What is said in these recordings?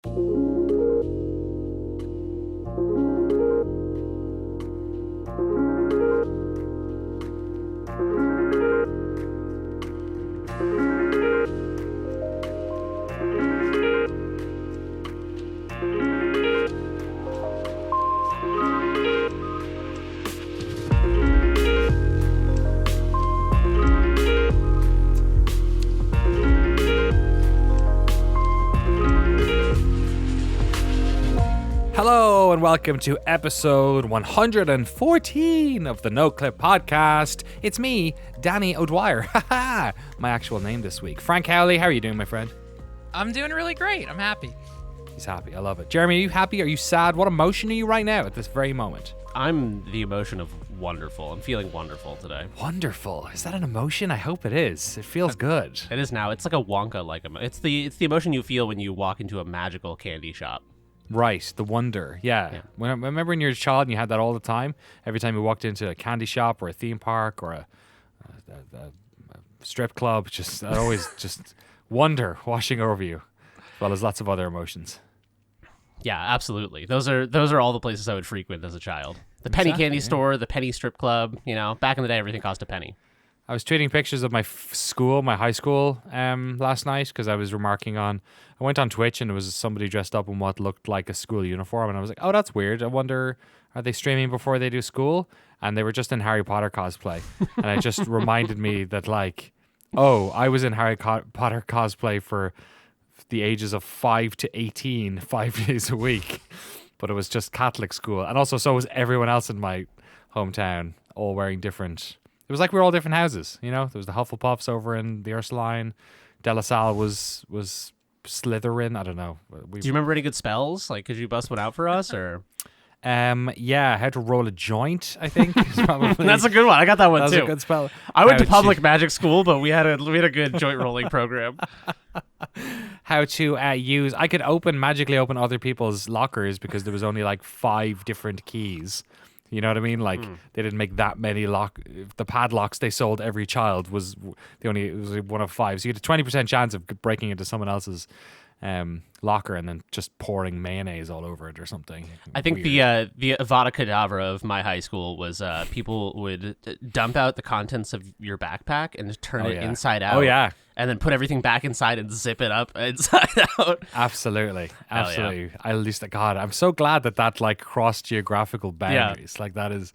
Hello and welcome to episode 114 of the Noclip podcast. It's me, Danny O'Dwyer. My actual name this week. Frank Howley, how are you doing, my friend? I'm doing really great. I'm happy. He's happy. I love it. Jeremy, are you happy? Are you sad? What emotion are you right now at this very moment? I'm the emotion of wonderful. I'm feeling wonderful today. Wonderful. Is that an emotion? I hope it is. It feels good. It is now. It's like a Wonka-like emotion. It's the emotion you feel when you walk into a magical candy shop. Right, the wonder. Yeah. Remember when you were a child and you had that all the time? Every time you walked into a candy shop or a theme park or a strip club, just always just wonder washing over you, as well as lots of other emotions. Yeah, absolutely. Those are all the places I would frequent as a child. The penny candy store, the penny strip club. You know, back in the day, everything cost a penny. I was tweeting pictures of my high school, last night because I was remarking on. I went on Twitch and there was somebody dressed up in what looked like a school uniform, and I was like, "Oh, that's weird. I wonder, are they streaming before they do school?" And they were just in Harry Potter cosplay, and it just reminded me that, like, oh, I was in Harry Potter cosplay for the ages of 5 to 18, 5 days a week, but it was just Catholic school, and also so was everyone else in my hometown, all wearing different. It was like we were all different houses, you know. There was the Hufflepuffs over in the Ursuline. De La Salle was Slytherin. I don't know. Do you remember any good spells? Like, could you bust one out for us, or? Yeah, how to roll a joint, I think. Probably. That's a good one. I got that one too. That's a good spell. I went to public magic school, but we had a good joint rolling program. How to use. I could magically open other people's lockers because there was only like 5 different keys. You know what I mean? Like they didn't make that many the padlocks they sold every child was it was one of 5. So you had a 20% chance of breaking into someone else's locker and then just pouring mayonnaise all over it or something. I think the Avada Kedavra of my high school was people would dump out the contents of your backpack and turn it inside out. Oh yeah. And then put everything back inside and zip it up inside out. Absolutely. Yeah. At least, God, I'm so glad that like crossed geographical boundaries. Yeah. Like that is,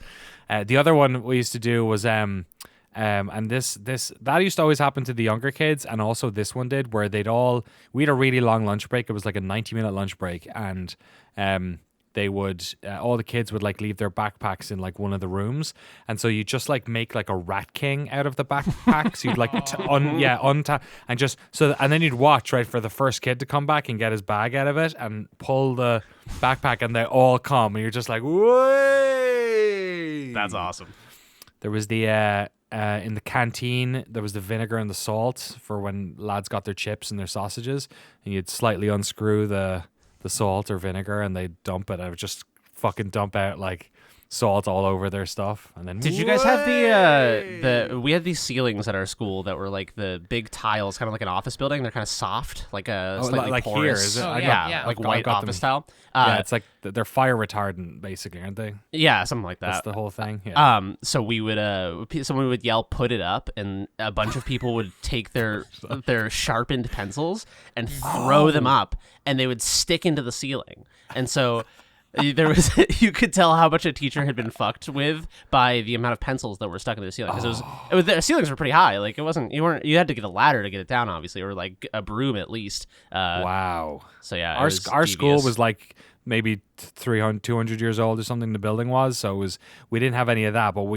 the other one we used to do was, and this that used to always happen to the younger kids, and also this one did, where we had a really long lunch break. It was like a 90-minute lunch break, and they would all the kids would like leave their backpacks in like one of the rooms, and so you just like make like a rat king out of the backpacks. You'd like untap and just and then you'd watch right for the first kid to come back and get his bag out of it and pull the backpack, and they all come, and you're just like, "Way!" That's awesome. There was the in the canteen, there was the vinegar and the salt for when lads got their chips and their sausages, and you'd slightly unscrew the salt or vinegar and they'd dump it. I would just fucking dump out like salt all over their stuff. And then did you guys have we had these ceilings at our school that were like the big tiles, kind of like an office building. They're kind of soft, like a slightly like porous. Here, is it? Like white office tile. Yeah, it's like they're fire retardant basically, aren't they? Yeah, something like that. That's the whole thing. Yeah. So we would someone would yell, "Put it up," and a bunch of people would take their sharpened pencils and throw them up, and they would stick into the ceiling. And so there was you could tell how much a teacher had been fucked with by the amount of pencils that were stuck into the ceiling, because the ceilings were pretty high. Like you had to get a ladder to get it down, obviously, or like a broom at least. Wow. So yeah, our school was like maybe 200 years old or something. The building was, so we didn't have any of that, but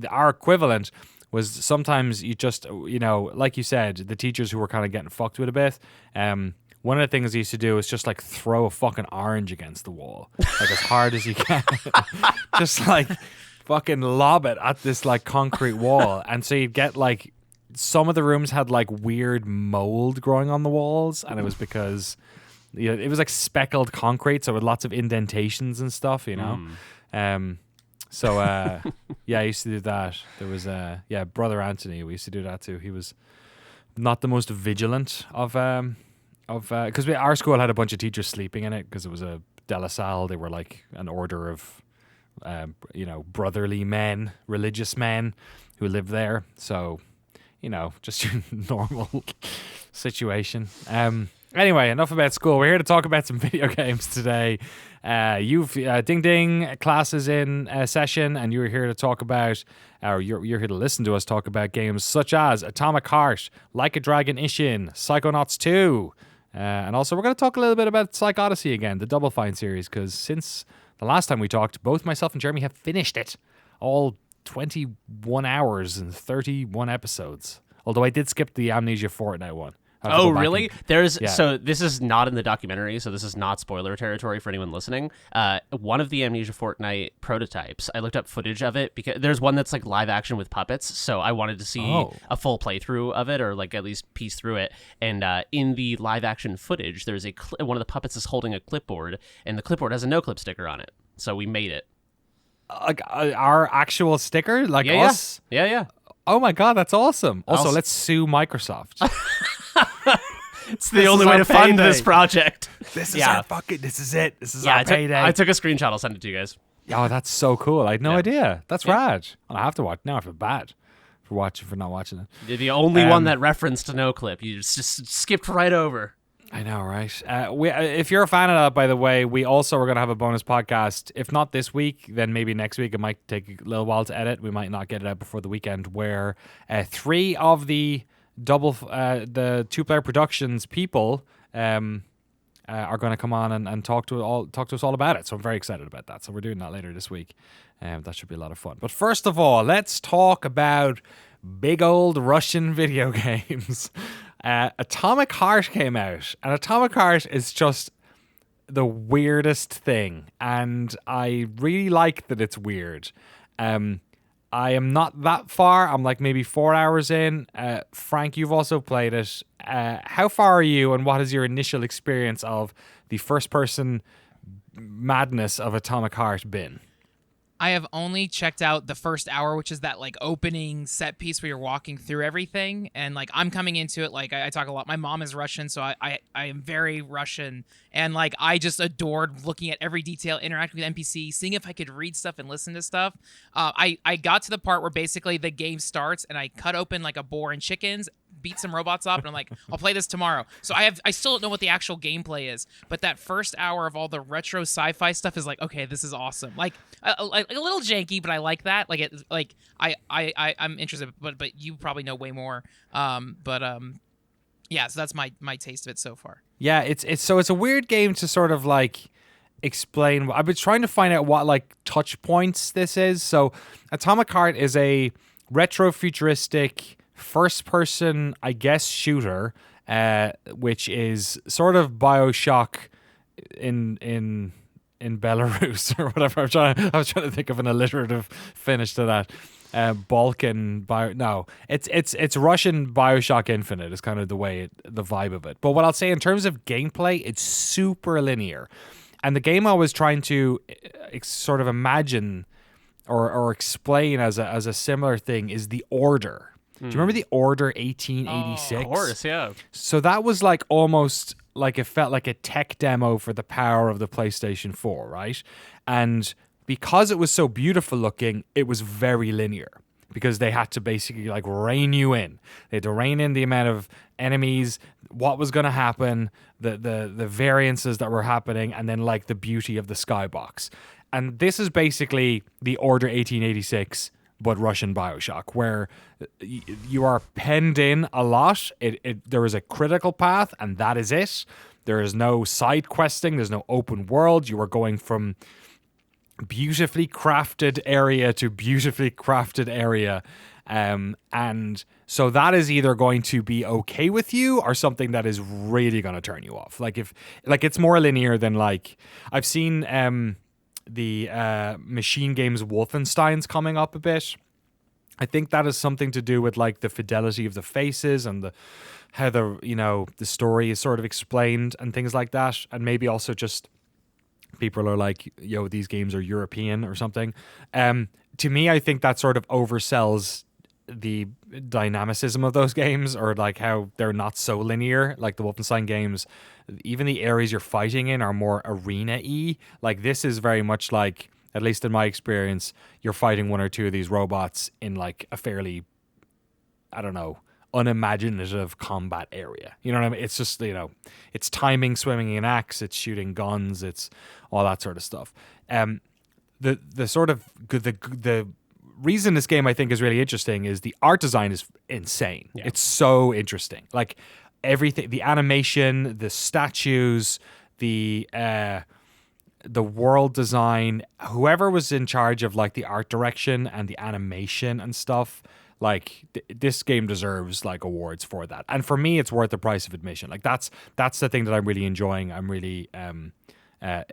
our equivalent was sometimes you just, you know, like you said, the teachers who were kind of getting fucked with a bit. One of the things they used to do is just like throw a fucking orange against the wall, like as hard as you can. Just like fucking lob it at this like concrete wall. And so you'd get like, some of the rooms had like weird mold growing on the walls, and it was because it was like speckled concrete, so with lots of indentations and stuff, you know. So yeah, I used to do that. There was Brother Anthony, we used to do that too. He was not the most vigilant of of because our school had a bunch of teachers sleeping in it because it was a De La Salle. They were like an order of brotherly men, religious men who lived there. So, just your normal situation. Anyway, enough about school. We're here to talk about some video games today. You've Ding Ding classes in session, and you're here to talk about, or you're here to listen to us talk about games such as Atomic Heart, Like a Dragon Ishin, Psychonauts 2, and also we're going to talk a little bit about PsychOdyssey again, the Double Fine series, because since the last time we talked, both myself and Jeremy have finished it, all 21 hours and 31 episodes. Although I did skip the Amnesia Fortnite one. Oh, really? So this is not in the documentary, so this is not spoiler territory for anyone listening. One of the Amnesia Fortnite prototypes, I looked up footage of it because there's one that's like live action with puppets, so I wanted to see a full playthrough of it, or like at least piece through it. And in the live action footage, there's one of the puppets is holding a clipboard, and the clipboard has a Noclip sticker on it. So we made it. Like our actual sticker, like yeah, us. Yeah. Oh my god, that's awesome! Also, let's sue Microsoft. It's the only way to fund this project. This is our fucking. This is it. This is our payday. I took a screenshot. I'll send it to you guys. Oh, that's so cool! I had no idea. That's rad. I have to watch now. I feel bad for not watching it. You're the only one that referenced Noclip. You just skipped right over. I know, right? If you're a fan of that, by the way, we also are going to have a bonus podcast. If not this week, then maybe next week. It might take a little while to edit. We might not get it out before the weekend. Where 3 of the the 2-player productions people are going to come on and talk to us all about it. So I'm very excited about that. So we're doing that later this week. That should be a lot of fun. But first of all, let's talk about big old Russian video games. Atomic Heart came out, and Atomic Heart is just the weirdest thing, and I really like that it's weird. I am not that far. I'm like maybe 4 hours in. Frank, you've also played it. How far are you, and what is your initial experience of the first-person madness of Atomic Heart been? I have only checked out the first hour, which is that like opening set piece where you're walking through everything. And like I'm coming into it, like I talk a lot. My mom is Russian, so I am very Russian. And like I just adored looking at every detail, interacting with NPCs, seeing if I could read stuff and listen to stuff. I got to the part where basically the game starts and I cut open like a boar and chickens, beat some robots up, and I'm like, I'll play this tomorrow. So I still don't know what the actual gameplay is, but that first hour of all the retro sci-fi stuff is like, okay, this is awesome. Like a little janky, but I like that. I'm interested, but you probably know way more. Yeah, so that's my taste of it so far. Yeah, it's a weird game to sort of like explain. I've been trying to find out what like touch points this is. So Atomic Heart is a retro futuristic first person, I guess, shooter, which is sort of BioShock in Belarus or whatever. I was trying to think of an alliterative finish to that. Balkan it's Russian BioShock Infinite is kind of the vibe of it. But what I'll say in terms of gameplay, it's super linear, and the game I was trying to sort of imagine or explain as a similar thing is The Order. Do you remember The Order 1886? Of course, yeah. So that was like almost like it felt like a tech demo for the power of the PlayStation 4, right? And because it was so beautiful looking, it was very linear because they had to basically like rein you in. They had to rein in the amount of enemies, what was going to happen, the variances that were happening, and then like the beauty of the skybox. And this is basically The Order 1886, but Russian BioShock, where you are penned in a lot. There is a critical path, and that is it. There is no side questing. There's no open world. You are going from beautifully crafted area to beautifully crafted area. And so that is either going to be okay with you or something that is really going to turn you off. Like it's more linear than like I've seen the Machine Games Wolfenstein's coming up a bit. I think that is something to do with like the fidelity of the faces and how the story is sort of explained and things like that, and maybe also just people are like, yo, these games are European or something. To me, I think that sort of oversells the dynamicism of those games, or like how they're not so linear, like the Wolfenstein games. Even the areas you're fighting in are more arena-y. Like this is very much like, at least in my experience, you're fighting one or two of these robots in like a fairly, I don't know, unimaginative combat area. You know what I mean? It's just, you know, it's timing, swimming an axe, it's shooting guns, it's all that sort of stuff. The sort of the reason this game I think is really interesting is the art design is insane. Yeah. It's so interesting. Like everything, the animation, the statues, the world design, whoever was in charge of like the art direction and the animation and stuff, like this game deserves like awards for that. And for me, it's worth the price of admission. Like that's the thing that I'm really enjoying. I'm really I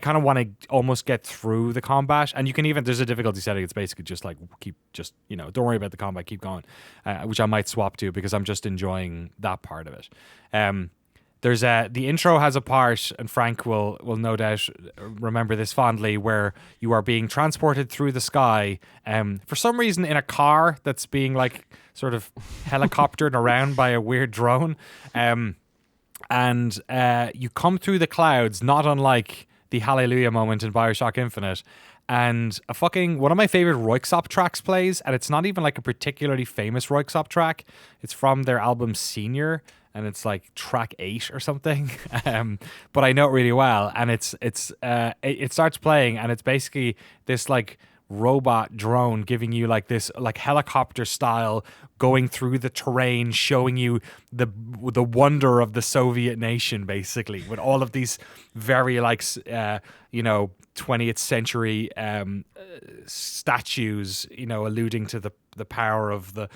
kind of want to almost get through the combat, and you can even, there's a difficulty setting. It's basically just like don't worry about the combat, keep going, which I might swap to because I'm just enjoying that part of it. There's the intro has a part, and Frank will no doubt remember this fondly, where you are being transported through the sky, for some reason in a car that's being like sort of helicoptered around by a weird drone, and you come through the clouds, not unlike the Hallelujah moment in Bioshock Infinite. And one of my favorite Röyksopp tracks plays, and it's not even like a particularly famous Röyksopp track. It's from their album Senior, and it's like track 8 or something. But I know it really well, and it starts playing, and it's basically this like robot drone giving you like this like helicopter style going through the terrain, showing you the wonder of the Soviet nation, basically, with all of these very like 20th century statues, alluding to the power of the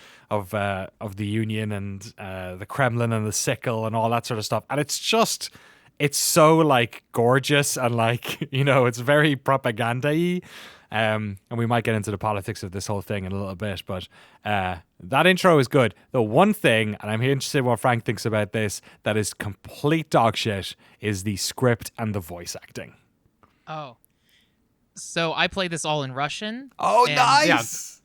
Union and the Kremlin and the sickle and all that sort of stuff. And it's so like gorgeous, and like, it's very propaganda-y. And we might get into the politics of this whole thing in a little bit, but that intro is good. The one thing, and I'm interested in what Frank thinks about this, that is complete dog shit is the script and the voice acting. Oh. So I played this all in Russian. Oh, nice! Yeah,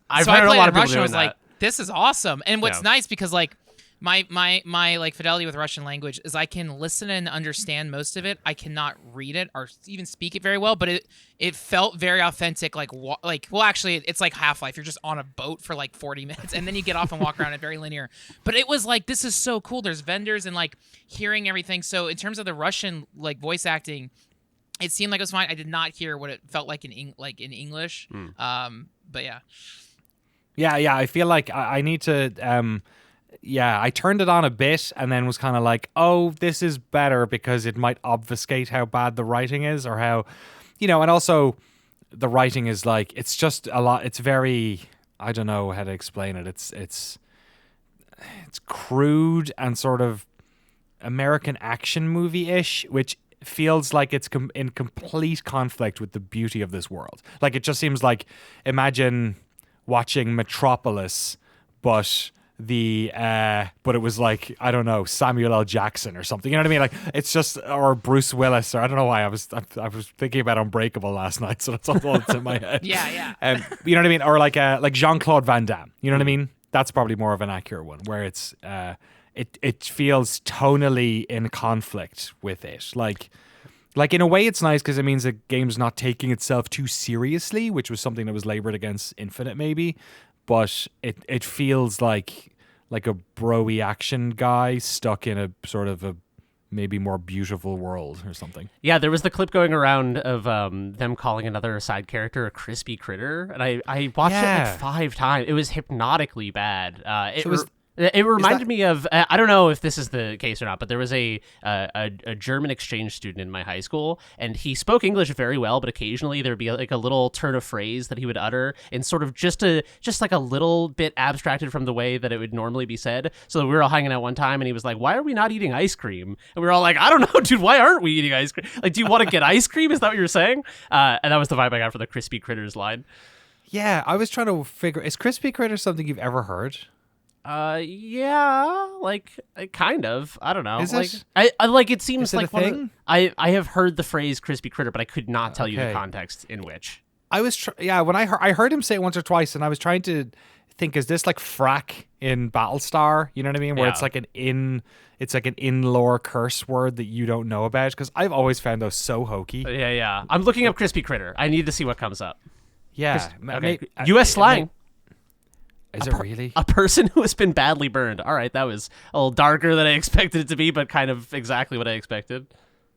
I've heard a lot of people doing that. I was like, this is awesome. And what's nice, because like my like fidelity with Russian language is I can listen and understand most of it. I cannot read it or even speak it very well, but it felt very authentic. Actually, it's like Half-Life. You're just on a boat for like 40 minutes, and then you get off and walk around. It very linear. But it was like, this is so cool. There's vendors and like hearing everything. So in terms of the Russian like voice acting, it seemed like it was fine. I did not hear what it felt like in English. But yeah. Yeah. I feel like I need to. I turned it on a bit and then was kind of like, oh, this is better because it might obfuscate how bad the writing is, or how, and also the writing is like, it's just a lot. It's very, I don't know how to explain it. It's crude and sort of American action movie-ish, which feels like it's in complete conflict with the beauty of this world. Like, it just seems like, imagine watching Metropolis, but it was like, I don't know, Samuel L. Jackson or something. You know what I mean? Like, it's just, or Bruce Willis, or I don't know why I was thinking about Unbreakable last night, so that's all that's in my head. Yeah. You know what I mean? Or like Jean-Claude Van Damme. You know what I mean? That's probably more of an accurate one, where it's it feels tonally in conflict with it. Like in a way, it's nice because it means the game's not taking itself too seriously, which was something that was labored against Infinite, maybe. But it feels like a bro-y action guy stuck in a sort of a maybe more beautiful world or something. Yeah, there was the clip going around of them calling another side character a crispy critter, and I watched it like 5 times. It was hypnotically bad. It reminded me of, I don't know if this is the case or not, but there was a German exchange student in my high school, and he spoke English very well, but occasionally there'd be like a little turn of phrase that he would utter in sort of just like a little bit abstracted from the way that it would normally be said. So we were all hanging out one time, and he was like, "Why are we not eating ice cream?" And we were all like, "I don't know, dude, why aren't we eating ice cream? Like, do you want to get ice cream? Is that what you're saying?" And that was the vibe I got for the crispy critters line. Yeah, I was trying to figure, is crispy critter something you've ever heard? Yeah, like kind of. I don't know. Is like, it? I like it seems Is it like a thing? I have heard the phrase crispy critter, but I could not tell you the context in which. I was when I heard him say it once or twice, and I was trying to think, is this like frack in Battlestar? You know what I mean? Where it's Yeah. like an in-lore curse word that you don't know about. Because I've always found those so hokey. Yeah. I'm looking up crispy critter. I need to see what comes up. Yeah. Okay. U.S. slang. Is it really? A person who has been badly burned. All right, that was a little darker than I expected it to be, but kind of exactly what I expected.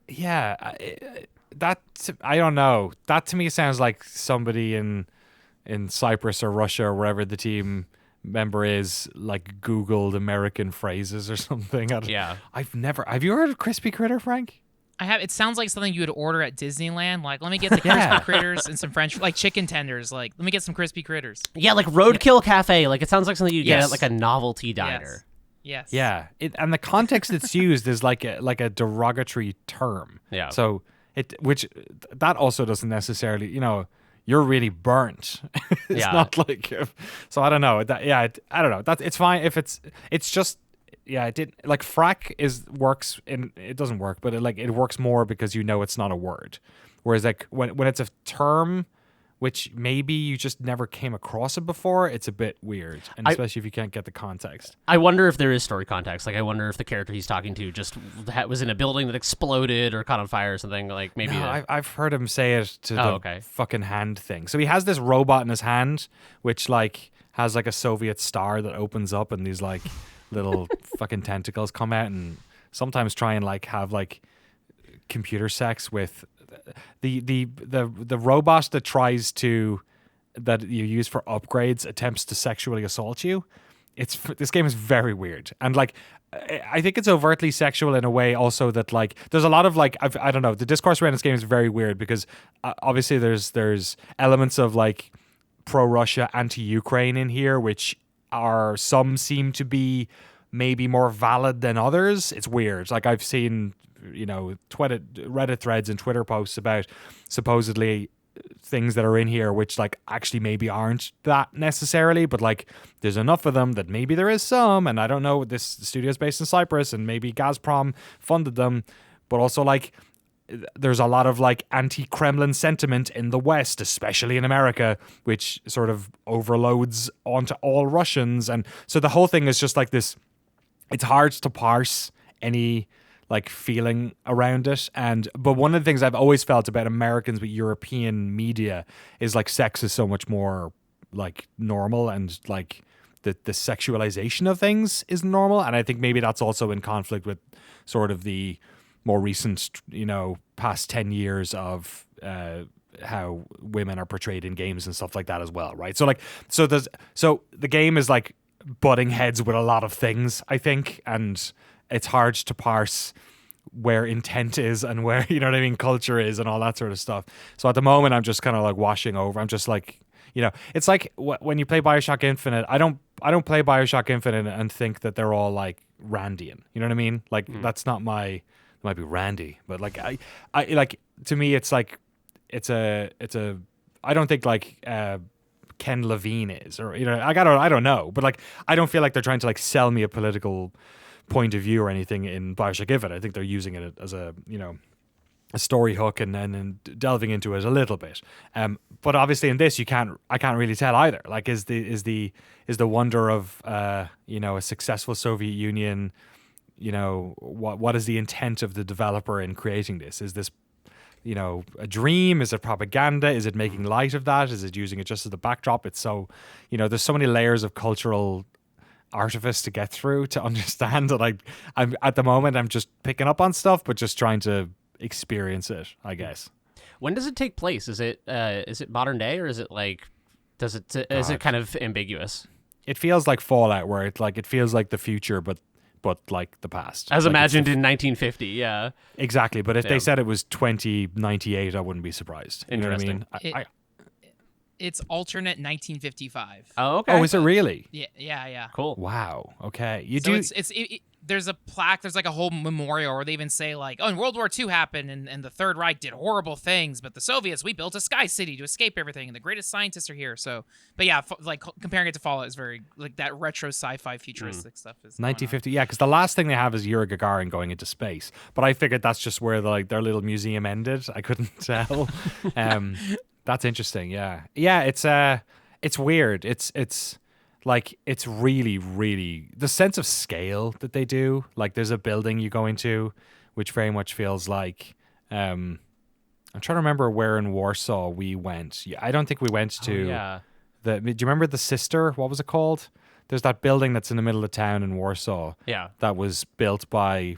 Yeah. I don't know. That to me sounds like somebody in Cyprus or Russia or wherever the team member is, like, Googled American phrases or something. Yeah. Have you heard of crispy critter, Frank? I have. It sounds like something you would order at Disneyland. Like, let me get the crispy critters and some French, like chicken tenders. Like, let me get some crispy critters. Yeah, like Roadkill Cafe. Like, it sounds like something you get Yes. at like a novelty diner. Yes. Yeah, and the context it's used is like a derogatory term. Yeah. So that also doesn't necessarily, you're really burnt. It's Yeah. not like, so I don't know. I don't know. It's fine if it's just. Yeah, it did. Like, frack works in, it doesn't work, but it works more because it's not a word. Whereas like when it's a term, which maybe you just never came across it before, it's a bit weird, and especially if you can't get the context. I wonder if there is story context. Like, I wonder if the character he's talking to just was in a building that exploded or caught on fire or something. Like, maybe. No, I've heard him say it to the okay. fucking hand thing. So he has this robot in his hand, which like has like a Soviet star that opens up, and these like little fucking tentacles come out, and sometimes try and like have like computer sex with the robot that you use for upgrades attempts to sexually assault you. This game is very weird, and like I think it's overtly sexual in a way also that like there's a lot of like I don't know, the discourse around this game is very weird because obviously there's elements of like pro-Russia, anti-Ukraine in here, which some seem to be maybe more valid than others. It's weird. Like, I've seen, Reddit threads and Twitter posts about supposedly things that are in here which like actually maybe aren't that necessarily, but like there's enough of them that maybe there is some, and I don't know, this studio's based in Cyprus and maybe Gazprom funded them, but also like there's a lot of like anti-Kremlin sentiment in the West, especially in America, which sort of overloads onto all Russians. And so the whole thing is just like this, it's hard to parse any like feeling around it. But one of the things I've always felt about Americans with European media is like sex is so much more like normal, and like the sexualization of things is normal. And I think maybe that's also in conflict with sort of the more recent, past 10 years of how women are portrayed in games and stuff like that as well, right? So the game is like butting heads with a lot of things, I think, and it's hard to parse where intent is and where, culture is and all that sort of stuff. So at the moment, I'm just kind of like washing over. I'm just like, it's like when you play BioShock Infinite, I don't play BioShock Infinite and think that they're all like Randian. You know what I mean? Like that's not my. It might be Randy, but like I like, to me it's like it's a I don't think like Ken Levine is, or I don't know, but like I don't feel like they're trying to like sell me a political point of view or anything in BioShock Infinite. I think they're using it as a a story hook and then delving into it a little bit. But obviously in this I can't really tell either. Like is the wonder of a successful Soviet Union. What is the intent of the developer in creating this? Is this, a dream? Is it propaganda? Is it making light of that? Is it using it just as the backdrop? It's so, there's so many layers of cultural artifice to get through to understand that I'm at the moment, I'm just picking up on stuff, but just trying to experience it, I guess. When does it take place? Is it modern day, or is it like, is it kind of ambiguous? It feels like Fallout, where it feels like the future, but like the past. As like imagined in 1950, yeah. Exactly, but if they said it was 2098, I wouldn't be surprised. You know what I mean? It's alternate 1955. Oh, okay. Oh, is it really? Yeah. Cool. Wow. Okay. There's a plaque. There's like a whole memorial where they even say like, oh, World War II happened and the Third Reich did horrible things, but the Soviets, we built a sky city to escape everything, and the greatest scientists are here. So, but yeah, like comparing it to Fallout is very like that retro sci-fi futuristic stuff is 1950. Yeah, because the last thing they have is Yuri Gagarin going into space. But I figured that's just where their little museum ended. I couldn't tell. That's interesting. Yeah. It's weird. It's like it's really, really the sense of scale that they do. Like there's a building you go into, which very much feels like. I'm trying to remember where in Warsaw we went. Yeah, I don't think we went to. Yeah. Do you remember the Sister? What was it called? There's that building that's in the middle of town in Warsaw. Yeah. That was built by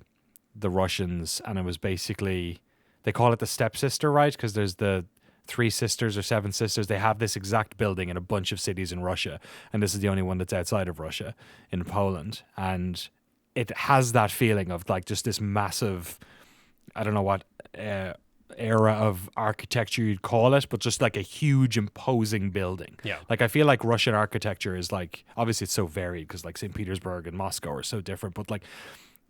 the Russians, and it was basically they call it the stepsister, right? Because there's the 3 sisters or 7 sisters. They have this exact building in a bunch of cities in Russia, and this is the only one that's outside of Russia in Poland, and it has that feeling of like just this massive. I don't know what. Era of architecture you'd call it, but just like a huge imposing building. Yeah. Like I feel like Russian architecture is like obviously it's so varied because like St. Petersburg and Moscow are so different, but like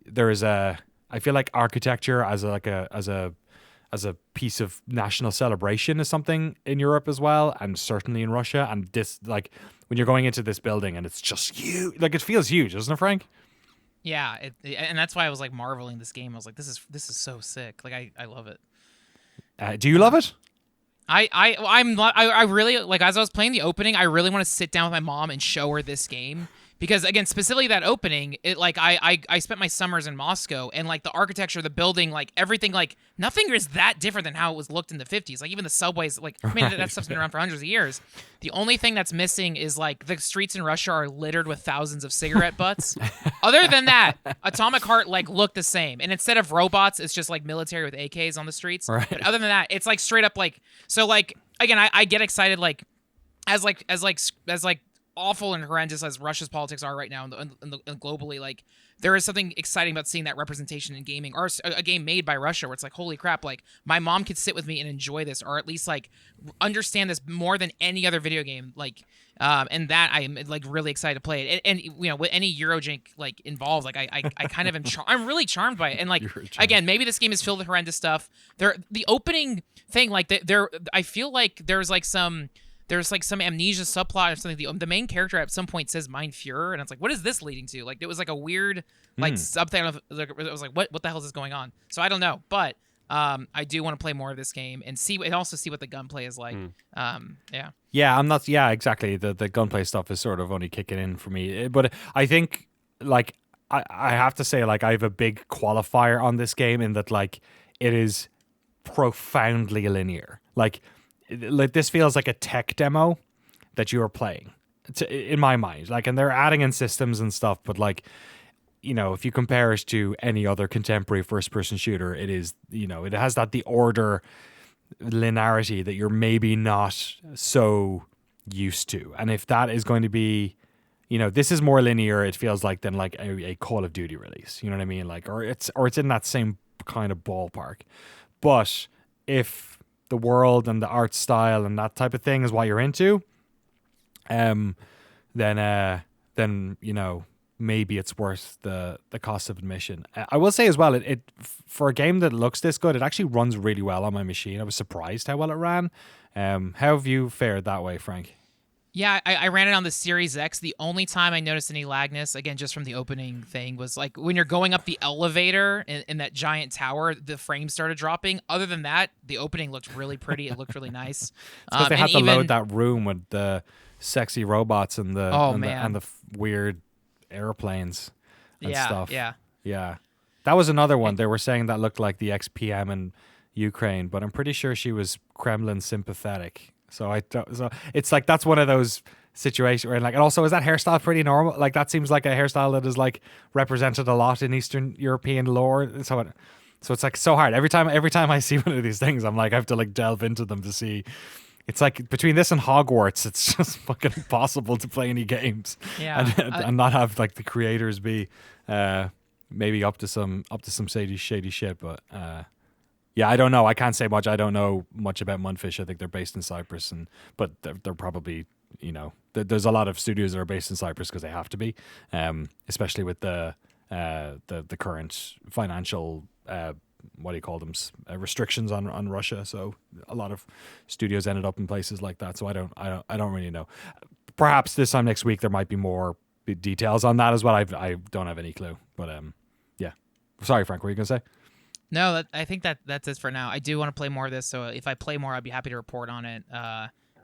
there is I feel like architecture as a piece of national celebration is something in Europe as well, and certainly in Russia. And this like when you're going into this building and it's just huge, like it feels huge, doesn't it, Frank? Yeah, and that's why I was like marveling this game. I was like, this is so sick. Like I love it. Do you love it? I really like as I was playing the opening, I really want to sit down with my mom and show her this game because again, specifically that opening, it like I spent my summers in Moscow and like the architecture, the building, like everything, like nothing is that different than how it was looked in the 50s. Like even the subways, like I mean that stuff's been around for hundreds of years. The only thing that's missing is like the streets in Russia are littered with thousands of cigarette butts. Other than that, Atomic Heart like looked the same. And instead of robots, it's just like military with AKs on the streets. Right. But other than that, it's like straight up like so like again, I get excited like as awful and horrendous as Russia's politics are right now and globally, like there is something exciting about seeing that representation in gaming or a game made by Russia where it's like, holy crap, like my mom could sit with me and enjoy this or at least like understand this more than any other video game. Like, and that I am like really excited to play it. And you know, with any Eurojank like involved, like I kind of am, I'm really charmed by it. And like, again, maybe this game is filled with horrendous stuff. The opening thing, like I feel like there's like some amnesia subplot or something. The main character at some point says Mein Führer, and it's like, what is this leading to? Like, it was like a weird, like, something. It was like, what the hell is this going on? So I don't know, but I do want to play more of this game and also see what the gunplay is like. Yeah. Yeah, I'm not. Yeah, exactly. The gunplay stuff is sort of only kicking in for me, but I think like I have to say like I have a big qualifier on this game in that like it is profoundly linear. Like this feels like a tech demo that you are playing in my mind. Like, and they're adding in systems and stuff, but like, you know, if you compare it to any other contemporary first-person shooter, it is, you know, it has the order linearity that you're maybe not so used to. And if that is going to be, you know, this is more linear, it feels like than like a Call of Duty release. You know what I mean? Like, or it's in that same kind of ballpark. But if the world and the art style and that type of thing is what you're into, then you know, maybe it's worth the cost of admission. I will say as well, it for a game that looks this good, it actually runs really well on my machine. I was surprised how well it ran. How have you fared that way, Frank? Yeah, I ran it on the Series X. The only time I noticed any lagness, again, just from the opening thing, was like when you're going up the elevator in that giant tower, the frames started dropping. Other than that, the opening looked really pretty. It looked really nice. Because they had to load that room with the sexy robots and the weird airplanes and stuff. Yeah. That was another one. They were saying that looked like the XPM in Ukraine, but I'm pretty sure she was Kremlin sympathetic. So it's like that's one of those situations where like, and also is that hairstyle pretty normal? Like that seems like a hairstyle that is like represented a lot in Eastern European lore. So it's like so hard. Every time I see one of these things, I'm like I have to like delve into them to see. It's like between this and Hogwarts, it's just fucking impossible to play any games. Yeah, and not have like the creators be maybe up to some shady shit, but. Yeah, I don't know. I can't say much. I don't know much about Mundfish. I think they're based in Cyprus, but they're probably, you know, there's a lot of studios that are based in Cyprus because they have to be, especially with the current financial what do you call them, restrictions on Russia. So a lot of studios ended up in places like that. So I don't really know. Perhaps this time next week there might be more details on that as well. I don't have any clue. But yeah. Sorry, Frank. What were you gonna say? No, I think that's it for now. I do want to play more of this, so if I play more, I'd be happy to report on it.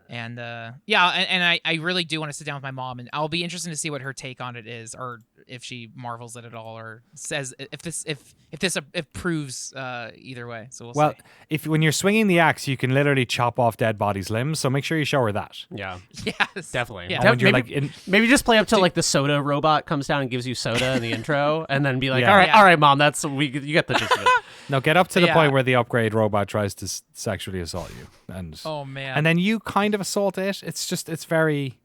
And yeah, and I really do want to sit down with my mom, and I'll be interested to see what her take on it is, or if she marvels at it all, or says if this proves either way. So we'll see. If when you're swinging the axe, you can literally chop off dead bodies' limbs. So make sure you show her that. Yeah. Yes. Definitely. Yeah. When you're maybe just play up till like the soda robot comes down and gives you soda in the intro, and then be like, Yeah. all right, mom, you get the gist of it. No, get up to the Yeah. point where the upgrade robot tries to sexually assault you, and Oh man. and then you kind of assault it. It's very,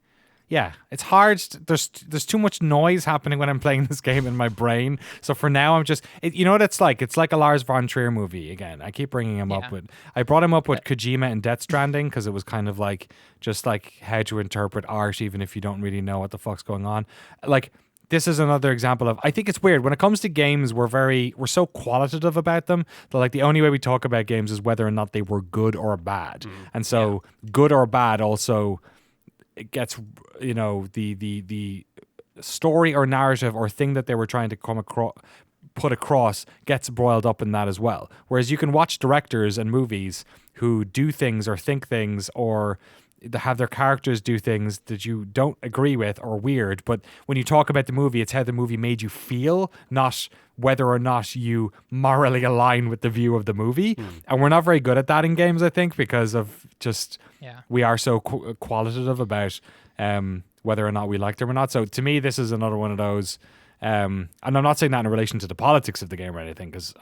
yeah, it's hard. There's too much noise happening when I'm playing this game in my brain. So for now, I'm just, you know what it's like? It's like a Lars von Trier movie again. I keep bringing him up with. I brought him up with Kojima and Death Stranding because it was kind of like just like how to interpret art, even if you don't really know what the fuck's going on. Like, this is another example of, I think it's weird when it comes to games, we're so qualitative about them that like the only way we talk about games is whether or not they were good or bad. And so good or bad also, it gets, you know, the story or narrative or thing that they were trying to put across gets boiled up in that as well. Whereas you can watch directors and movies who do things or think things or have their characters do things that you don't agree with or weird, but when you talk about the movie, it's how the movie made you feel, not whether or not you morally align with the view of the movie. And we're not very good at that in games, I think, because of just we are so qualitative about whether or not we like them or not. So to me, this is another one of those. And I'm not saying that in relation to the politics of the game or anything, because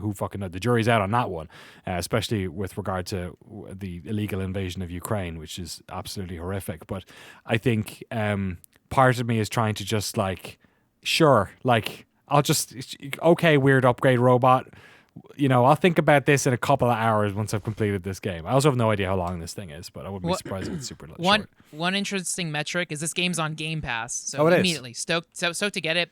who fucking know, the jury's out on that one, especially with regard to the illegal invasion of Ukraine, which is absolutely horrific. But I think part of me is trying to just like, sure, like I'll just, okay, weird upgrade robot, you know, I'll think about this in a couple of hours once I've completed this game. I also have no idea how long this thing is, but I wouldn't be surprised if it's super short. One interesting metric is this game's on Game Pass, so it is. immediately stoked to get it.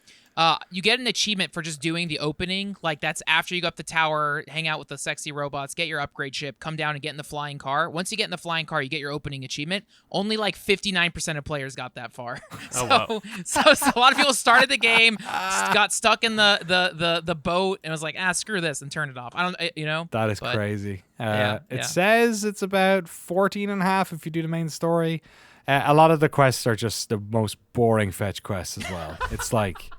You get an achievement for just doing the opening. Like that's after you go up the tower, hang out with the sexy robots, get your upgrade ship, come down and get in the flying car. Once you get in the flying car, you get your opening achievement. Only like 59% of players got that far. So a lot of people started the game, got stuck in the boat, and was like, screw this, and turned it off. That is crazy. Yeah. It says it's about 14 and a half if you do the main story. A lot of the quests are just the most boring fetch quests as well. It's like,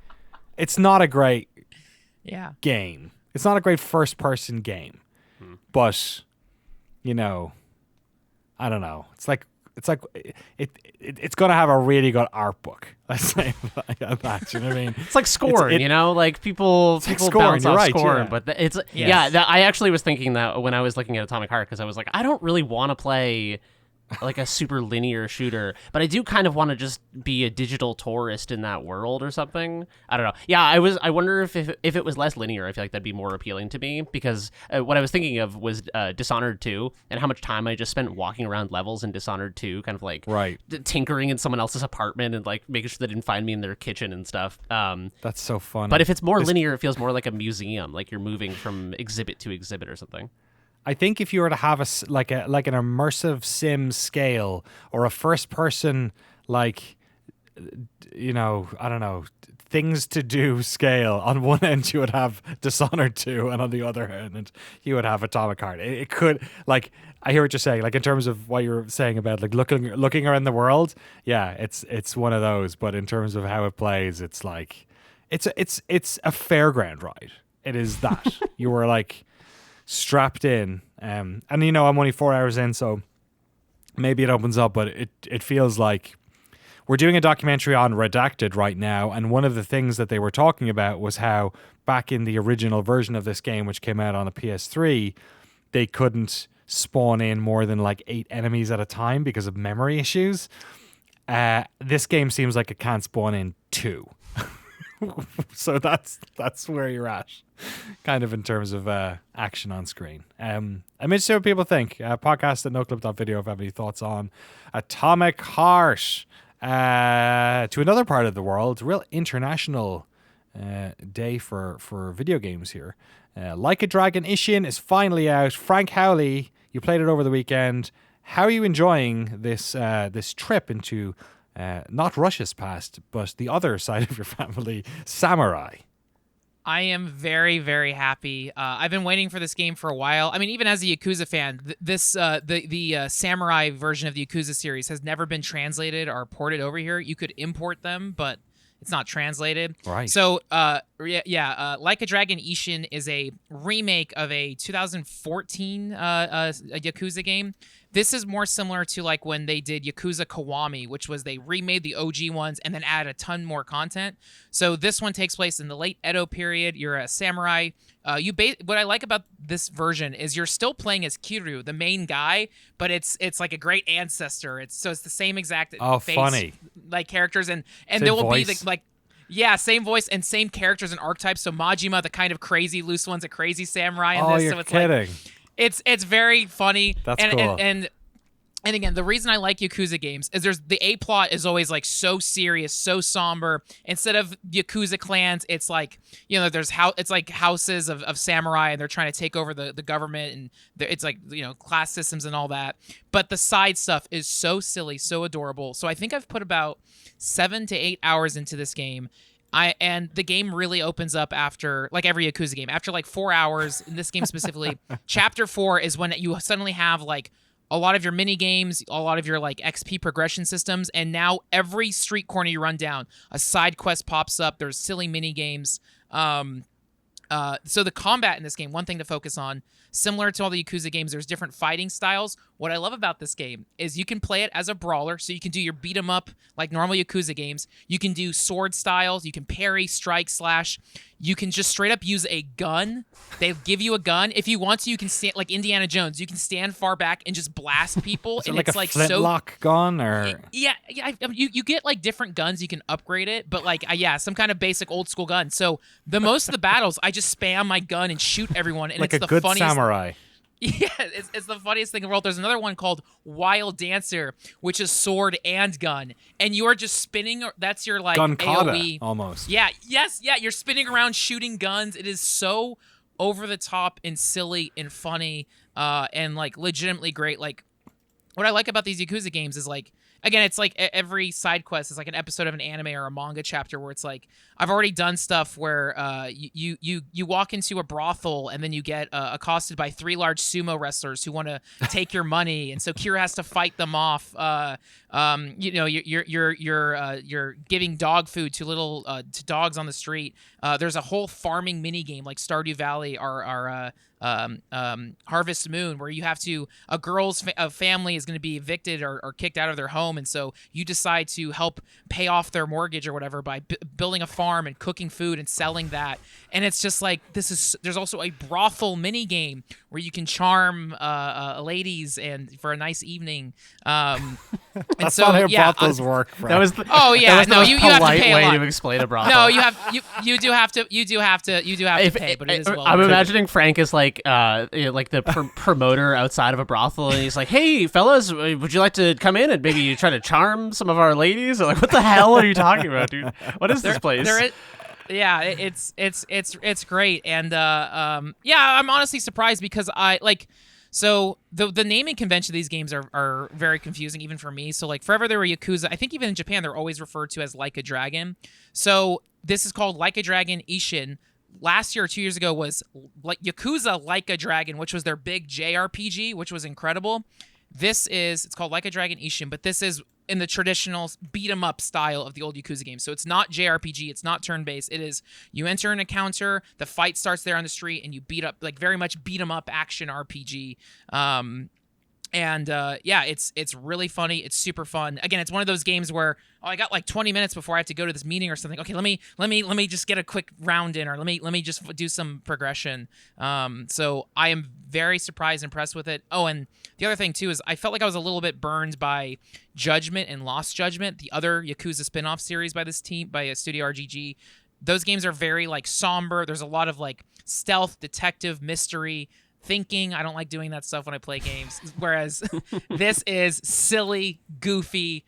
it's not a great game. It's not a great first-person game. But, you know, I don't know. It's like it's gonna have a really good art book. Let's say that. You know what I mean? It's like Scorn, you know, like people bounce off Scorn, but it's I actually was thinking that when I was looking at Atomic Heart, because I was like, I don't really want to play like a super linear shooter, but I do kind of want to just be a digital tourist in that world or something. I don't know. Yeah, I wonder if it was less linear, I feel like that'd be more appealing to me, because what I was thinking of was Dishonored 2 and how much time I just spent walking around levels in Dishonored 2, kind of like tinkering in someone else's apartment and like making sure they didn't find me in their kitchen and stuff. That's so fun. But if it's more linear, it feels more like a museum, like you're moving from exhibit to exhibit or something. I think if you were to have an immersive sim scale or a first person, like, you know, I don't know, things to do scale, on one end you would have Dishonored 2 and on the other end you would have Atomic Heart. It could, like, I hear what you're saying, like in terms of what you're saying about like looking around the world. Yeah, it's one of those, but in terms of how it plays, it's like it's a fairground ride. It is that. You were like strapped in, and you know, I'm only 4 hours in, so maybe it opens up, but it feels like we're doing a documentary on Redacted right now, and one of the things that they were talking about was how back in the original version of this game, which came out on a PS3, they couldn't spawn in more than like 8 enemies at a time because of memory issues. This game seems like it can't spawn in 2. So that's where you're at, kind of in terms of action on screen. I'm interested in what people think. Podcast at noclip.video if you have any thoughts on Atomic Heart. To another part of the world, real international day for video games here. Like a Dragon Ishin is finally out. Frank Howley, you played it over the weekend. How are you enjoying this trip into not Russia's past, but the other side of your family, samurai? I am very, very happy. I've been waiting for this game for a while. I mean, even as a Yakuza fan, the samurai version of the Yakuza series has never been translated or ported over here. You could import them, but it's not translated. Right. So, Like a Dragon Ishin is a remake of a 2014 a Yakuza game. This is more similar to like when they did Yakuza Kiwami, which was they remade the OG ones and then added a ton more content. So this one takes place in the late Edo period. You're a samurai. What I like about this version is you're still playing as Kiryu, the main guy, but it's like a great ancestor. It's the same exact face, funny, like characters and same there will voice. be yeah, same voice and same characters and archetypes. So Majima, the kind of crazy loose one's a crazy samurai in this. You're so it's kidding. It's very funny. That's cool. cool. And again, the reason I like Yakuza games is the A plot is always like so serious, so somber. Instead of Yakuza clans, it's like, it's like houses of samurai and they're trying to take over the government and it's like, class systems and all that. But the side stuff is so silly, so adorable. So I think I've put about 7 to 8 hours into this game. And the game really opens up after, like every Yakuza game, after like 4 hours, in this game specifically, Chapter 4 is when you suddenly have like a lot of your mini games, a lot of your like XP progression systems, and now every street corner you run down, a side quest pops up. There's silly mini games. So the combat in this game, one thing to focus on, similar to all the Yakuza games, there's different fighting styles. What I love about this game is you can play it as a brawler, so you can do your beat 'em up like normal Yakuza games. You can do sword styles, you can parry, strike, slash. You can just straight up use a gun. They give you a gun. If you want to, you can stand like Indiana Jones. You can stand far back and just blast people. Is it and like it's a like flintlock gun or? Yeah. You get like different guns. You can upgrade it, but like some kind of basic old school gun. So most of the battles, I just spam my gun and shoot everyone, and like it's a the good funniest. samurai. Yeah, it's the funniest thing in the world. There's another one called Wild Dancer, which is sword and gun, and you are just spinning. That's your like Gun kata, AOE almost. Yeah, you're spinning around shooting guns. It is so over the top and silly and funny, and like legitimately great. Like what I like about these Yakuza games is like, again, it's like every side quest is like an episode of an anime or a manga chapter where it's like I've already done stuff where you walk into a brothel and then you get accosted by 3 large sumo wrestlers who want to take your money, and so Kira has to fight them off. You're giving dog food to dogs on the street. There's a whole farming mini game like Stardew Valley or Harvest Moon, where you have to a girl's family is going to be evicted or kicked out of their home, and so you decide to help pay off their mortgage or whatever by building a farm and cooking food and selling that. And it's just like there's also a brothel mini game where you can charm ladies and for a nice evening. And That's so not how brothels work. Fred. That was the, oh yeah, that was no, the you most have to polite pay a way lot. to explain a brothel. No, you do have to pay, but it is well. I'm worth it. imagining Frank is like the promoter outside of a brothel, and he's like, "Hey, fellas, would you like to come in and maybe try to charm some of our ladies?" Or like, what the hell are you talking about, dude? What is this place? Yeah, it's great, and I'm honestly surprised because So the naming convention of these games are very confusing even for me. So like forever there were Yakuza. I think even in Japan they're always referred to as Like a Dragon. So this is called Like a Dragon Ishin. Last year or 2 years ago was like Yakuza Like a Dragon, which was their big JRPG, which was incredible. It's called Like a Dragon Ishin, but this is in the traditional beat 'em up style of the old Yakuza games. So it's not JRPG, it's not turn-based. It is you enter an encounter, the fight starts there on the street, and you beat up, like very much beat 'em up action RPG. It's really funny. It's super fun. Again, it's one of those games where I got like 20 minutes before I have to go to this meeting or something. Okay, let me just get a quick round in, or let me just do some progression. So I am very surprised, impressed with it. Oh, and the other thing too is I felt like I was a little bit burned by Judgment and Lost Judgment, the other Yakuza spin-off series by this team, by Studio RGG. Those games are very like somber. There's a lot of like stealth, detective, mystery, thinking. I don't like doing that stuff when I play games. Whereas this is silly, goofy.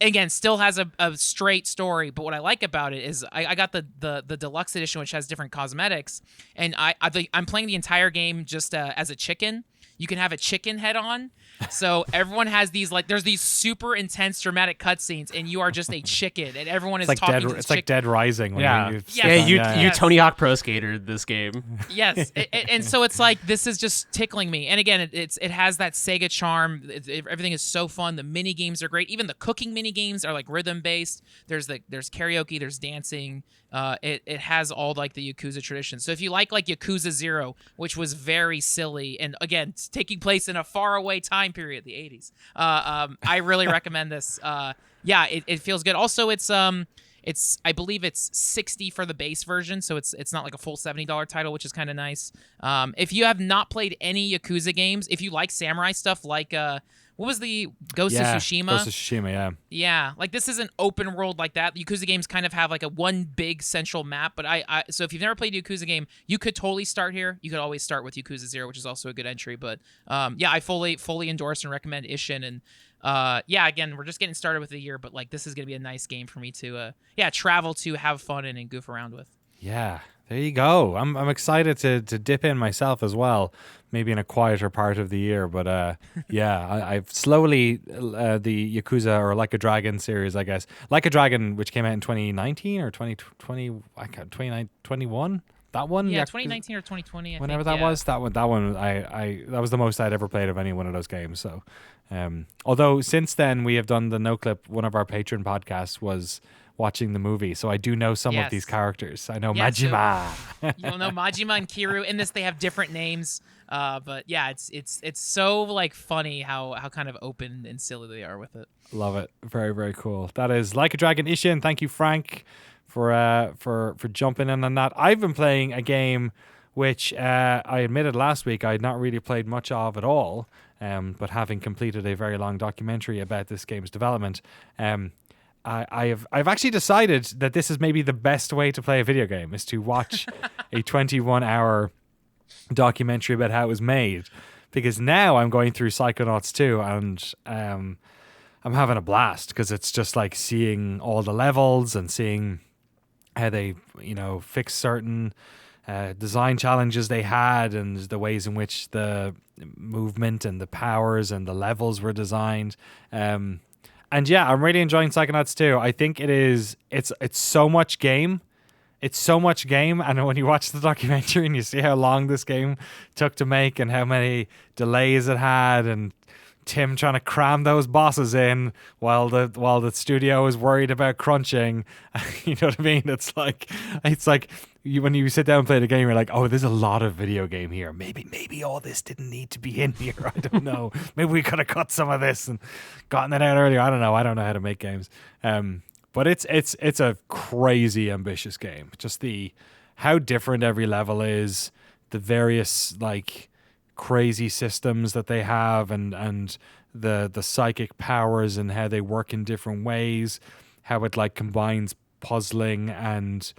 Again, still has a straight story, but what I like about it is I got the deluxe edition, which has different cosmetics, and I'm playing the entire game just as a chicken. you can have a chicken head on. So everyone has these like there's these super intense dramatic cutscenes, and you are just a chicken, and everyone is talking to this It's like Dead Rising. When Yeah. you You Tony Hawk Pro Skater this game. Yes, and so it's like this is just tickling me. And again, it has that Sega charm. Everything is so fun. The mini games are great. Even the cooking mini games are like rhythm based. There's karaoke. There's dancing. It has all like the Yakuza tradition. So if you like Yakuza 0, which was very silly and again taking place in a faraway time period, the 80s, I really recommend this. It feels good. Also, it's I believe it's $60 for the base version, so it's not like a full $70 title, which is kind of nice. If you have not played any Yakuza games, if you like samurai stuff, like what was the Ghost of Tsushima? Ghost of Tsushima, yeah. Yeah, like this is an open world like that. Yakuza games kind of have like a one big central map, but so if you've never played a Yakuza game, you could totally start here. You could always start with Yakuza 0, which is also a good entry. But I fully endorse and recommend Ishin. And again, we're just getting started with the year, but like this is gonna be a nice game for me to travel to, have fun and goof around with. Yeah, there you go. I'm excited to dip in myself as well, maybe in a quieter part of the year. But I've slowly the Yakuza or Like a Dragon series, I guess. Like a Dragon, which came out in 2019 or 2020, 2021. That one, yeah, 2019 or 2020. Whenever that was, that one, that was the most I'd ever played of any one of those games. So, although since then we have done the Noclip, one of our Patreon podcasts was watching the movie, so I do know some of these characters. I know Majima. So you'll know Majima and Kiryu. In this, they have different names, but yeah, it's so like funny how kind of open and silly they are with it. Love it. Very, very cool. That is Like a Dragon Ishin. Thank you, Frank, for jumping in on that. I've been playing a game which I admitted last week I had not really played much of at all, but having completed a very long documentary about this game's development, I've actually decided that this is maybe the best way to play a video game, is to watch a 21-hour documentary about how it was made, because now I'm going through Psychonauts 2 and I'm having a blast, because it's just like seeing all the levels and seeing how they fix certain design challenges they had, and the ways in which the movement and the powers and the levels were designed. And yeah, I'm really enjoying Psychonauts 2. I think it's so much game. It's so much game. And when you watch the documentary and you see how long this game took to make and how many delays it had, and Tim trying to cram those bosses in while the studio is worried about crunching, you know what I mean? It's like when you sit down and play the game, you're like, oh, there's a lot of video game here. Maybe all this didn't need to be in here. I don't know. Maybe we could have cut some of this and gotten it out earlier. I don't know. I don't know how to make games. But it's a crazy ambitious game. Just how different every level is, the various like crazy systems that they have, and the psychic powers and how they work in different ways, how it like combines puzzling and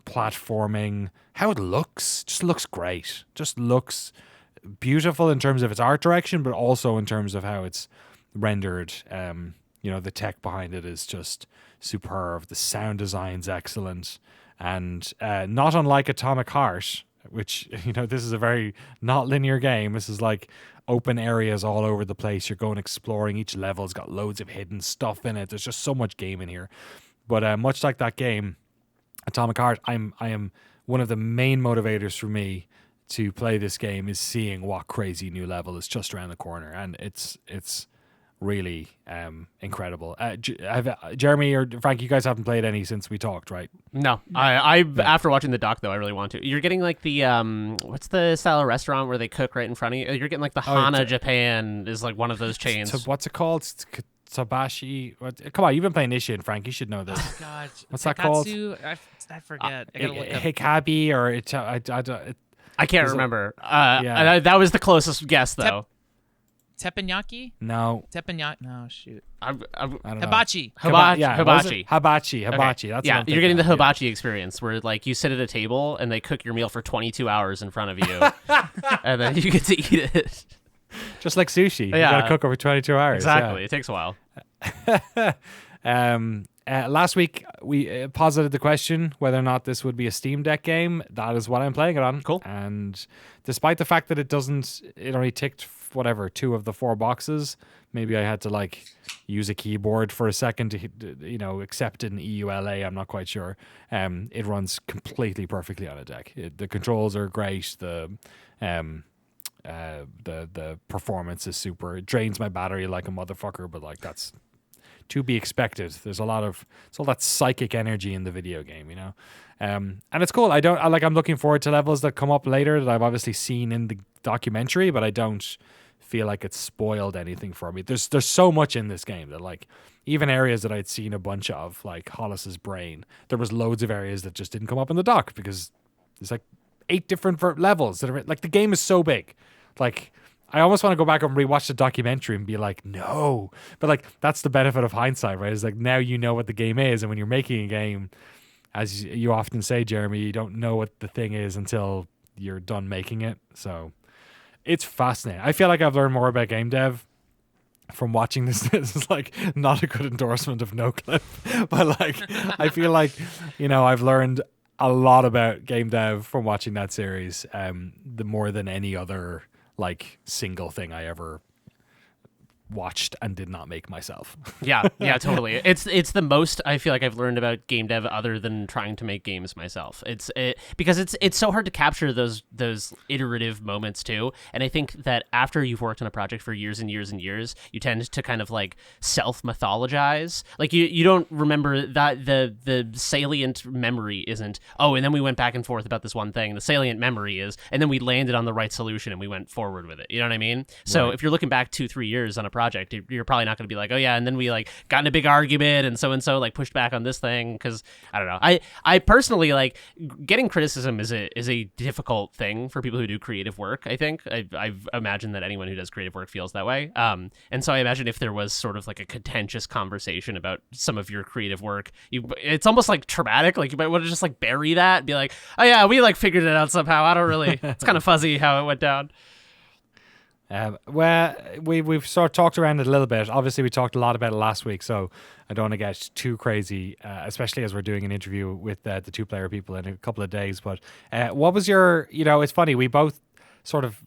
platforming, how it just looks great, just looks beautiful in terms of its art direction, but also in terms of how it's rendered. The tech behind it is just superb. The sound design's excellent, and not unlike Atomic Heart, which, this is a very not linear game. This is like open areas all over the place. You're going exploring. Each level's got loads of hidden stuff in it. There's just so much game in here. But much like that game, Atomic Heart, I am one of the main motivators for me to play this game is seeing what crazy new level is just around the corner, and it's really incredible. Jeremy or Frank, you guys haven't played any since we talked, right? No. I after watching the doc though, I really want to. You're getting like the what's the style of restaurant where they cook right in front of you? You're getting like the Hana Japan is like one of those chains. What's it called? Tabashi. Come on, you've been playing Ishin, Frank. You should know this. Oh God, what's that called? I forget. I gotta look up. Hikabi or I can't remember. That was the closest guess though. Teppanyaki? No. Teppanyaki? No, shoot. I don't know. Hibachi. Hibachi. Hibachi. Okay. That's you're getting the hibachi experience where like you sit at a table and they cook your meal for 22 hours in front of you, and then you get to eat it. Just like sushi. You gotta cook over 22 hours. Exactly. Yeah. It takes a while. Last week we posited the question whether or not this would be a Steam Deck game. That is what I'm playing it on. Cool. And despite the fact that it only ticked whatever 2 of the 4 boxes. Maybe I had to like use a keyboard for a second to accept an EULA. I'm not quite sure. It runs completely perfectly on a deck. The controls are great. The performance is super. It drains my battery like a motherfucker, but like that's to be expected. It's all that psychic energy in the video game, and it's cool. I'm looking forward to levels that come up later that I've obviously seen in the documentary, but I don't feel like it's spoiled anything for me. There's so much in this game that like even areas that I'd seen a bunch of, like Hollis's brain, there was loads of areas that just didn't come up in the doc because there's like 8 different levels that are like, the game is so big. Like I almost want to go back and rewatch the documentary and be like, no, but like that's the benefit of hindsight, right? It's like now you know what the game is, and when you're making a game, as you often say, Jeremy, you don't know what the thing is until you're done making it. So it's fascinating. I feel like I've learned more about game dev from watching this. This is like not a good endorsement of Noclip, but like I feel like I've learned a lot about game dev from watching that series. The more than any other like single thing I ever watched and did not make myself. Yeah, totally. It's the most I feel like I've learned about game dev other than trying to make games myself. Because it's so hard to capture those iterative moments too. And I think that after you've worked on a project for years and years and years, you tend to kind of like self mythologize. Like you don't remember that the salient memory isn't, oh, and then we went back and forth about this one thing. The salient memory is, and then we landed on the right solution and we went forward with it. You know what I mean? So if you're looking back 2-3 years on a project, you're probably not going to be like, oh yeah, and then we like got in a big argument and so like pushed back on this thing, because I don't know. I personally like getting criticism is a difficult thing for people who do creative work. I think I've imagined that anyone who does creative work feels that way. And so I imagine if there was sort of like a contentious conversation about some of your creative work, it's almost like traumatic. Like you might want to just like bury that and be like, oh yeah, we like figured it out somehow. I don't really. It's kind of fuzzy how it went down. Well, we've sort of talked around it a little bit. Obviously, we talked a lot about it last week, so I don't want to get too crazy, especially as we're doing an interview with the 2-player people in a couple of days. But what was your, it's funny, we both sort of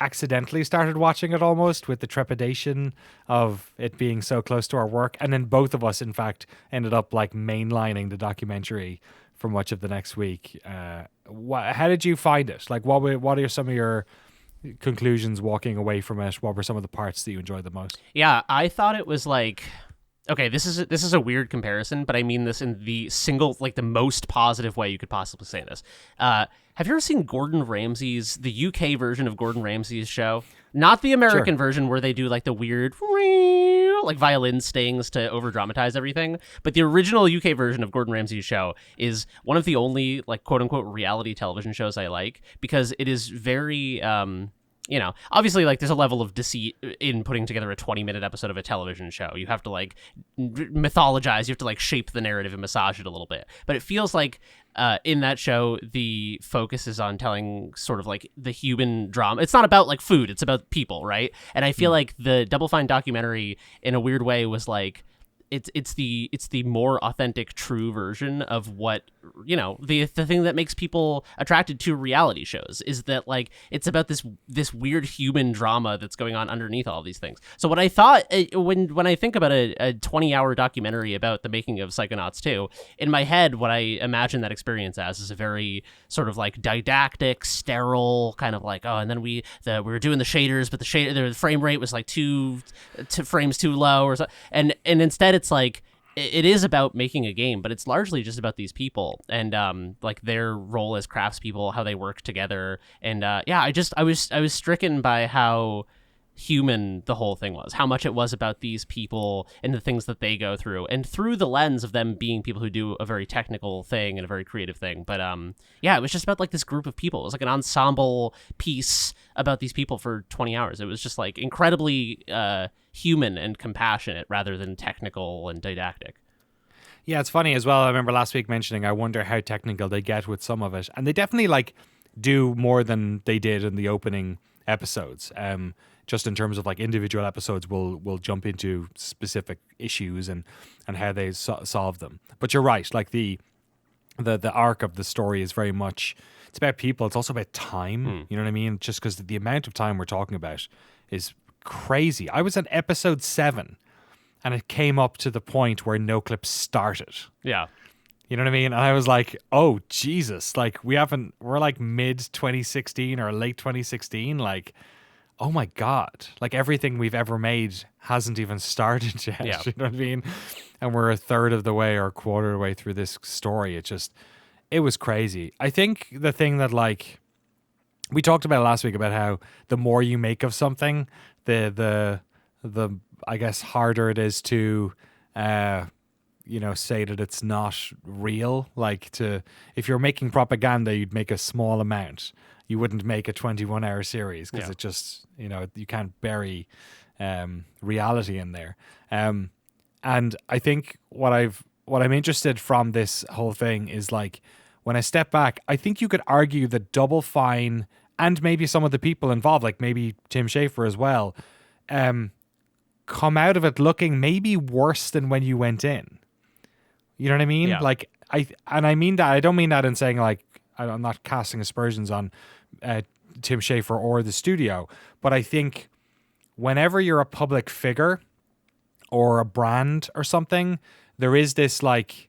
accidentally started watching it almost with the trepidation of it being so close to our work. And then both of us, in fact, ended up like mainlining the documentary for much of the next week. How did you find it? Like, what are some of your conclusions walking away from it? What were some of the parts that you enjoyed the most? Yeah, I thought it was like, okay, this is a weird comparison, but I mean this in the the most positive way you could possibly say this. Have you ever seen Gordon Ramsay's, the UK version of Gordon Ramsay's show? Not the American version where they do like the weird like violin stings to over dramatize everything, but the original UK version of Gordon Ramsay's show is one of the only like quote unquote reality television shows I like, because it is very obviously like there's a level of deceit in putting together a 20-minute episode of a television show. You have to like mythologize, you have to like shape the narrative and massage it a little bit, but it feels like in that show, the focus is on telling sort of like the human drama. It's not about like food, it's about people, right? And I feel like the Double Fine documentary in a weird way was like, it's the more authentic, true version of what, the thing that makes people attracted to reality shows is that like it's about this weird human drama that's going on underneath all these things. So what I thought when I think about a 20-hour documentary about the making of Psychonauts 2, in my head what I imagine that experience as is a very sort of like didactic, sterile kind of like, oh, and then we were doing the shaders, but the frame rate was like two frames too low or so, and instead it's like it is about making a game, but it's largely just about these people and like their role as craftspeople, how they work together, and I was stricken by how human the whole thing was, how much it was about these people and the things that they go through, and through the lens of them being people who do a very technical thing and a very creative thing. But it was just about like this group of people. It was like an ensemble piece about these people for 20 hours. It was just like incredibly human and compassionate rather than technical and didactic. Yeah, it's funny as well. I remember last week mentioning I wonder how technical they get with some of it, and they definitely like do more than they did in the opening episodes. Just in terms of like individual episodes, we'll jump into specific issues and how they solve them. But you're right, like the arc of the story is very much, it's about people. It's also about time. You know what I mean? Just because the amount of time we're talking about is crazy. I was at episode 7, and it came up to the point where Noclip started. Yeah. You know what I mean? And I was like, oh, Jesus. Like, we're like mid 2016 or late 2016. Like, oh my God. Like, everything we've ever made hasn't even started yet. Yeah. You know what I mean? And we're a third of the way or a quarter of the way through this story. It was crazy. I think the thing that, like, we talked about last week about how the more you make of something, the I guess harder it is to say that it's not real. Like, if you're making propaganda, you'd make a small amount. You wouldn't make a 21-hour series because it just, you can't bury reality in there. And I think what I'm interested from this whole thing is, like, when I step back, I think you could argue that Double Fine and maybe some of the people involved, like maybe Tim Schafer as well, come out of it looking maybe worse than when you went in. You know what I mean? Yeah. Like, I mean that. I don't mean that in saying, like, I'm not casting aspersions on Tim Schafer or the studio, but I think whenever you're a public figure or a brand or something, there is this, like,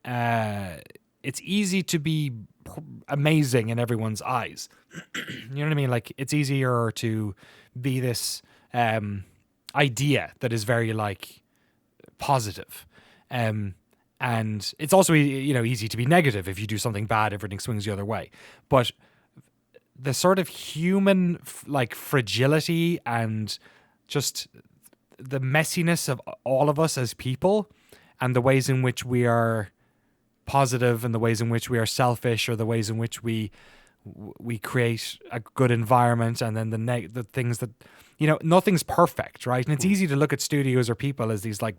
it's easy to be amazing in everyone's eyes. You know what I mean? Like, it's easier to be this idea that is very, like, positive. And it's also, easy to be negative. If you do something bad, everything swings the other way. But the sort of human, like, fragility and just the messiness of all of us as people, and the ways in which we are positive and the ways in which we are selfish, or the ways in which we create a good environment, and then the things that, nothing's perfect, right? And it's easy to look at studios or people as these, like,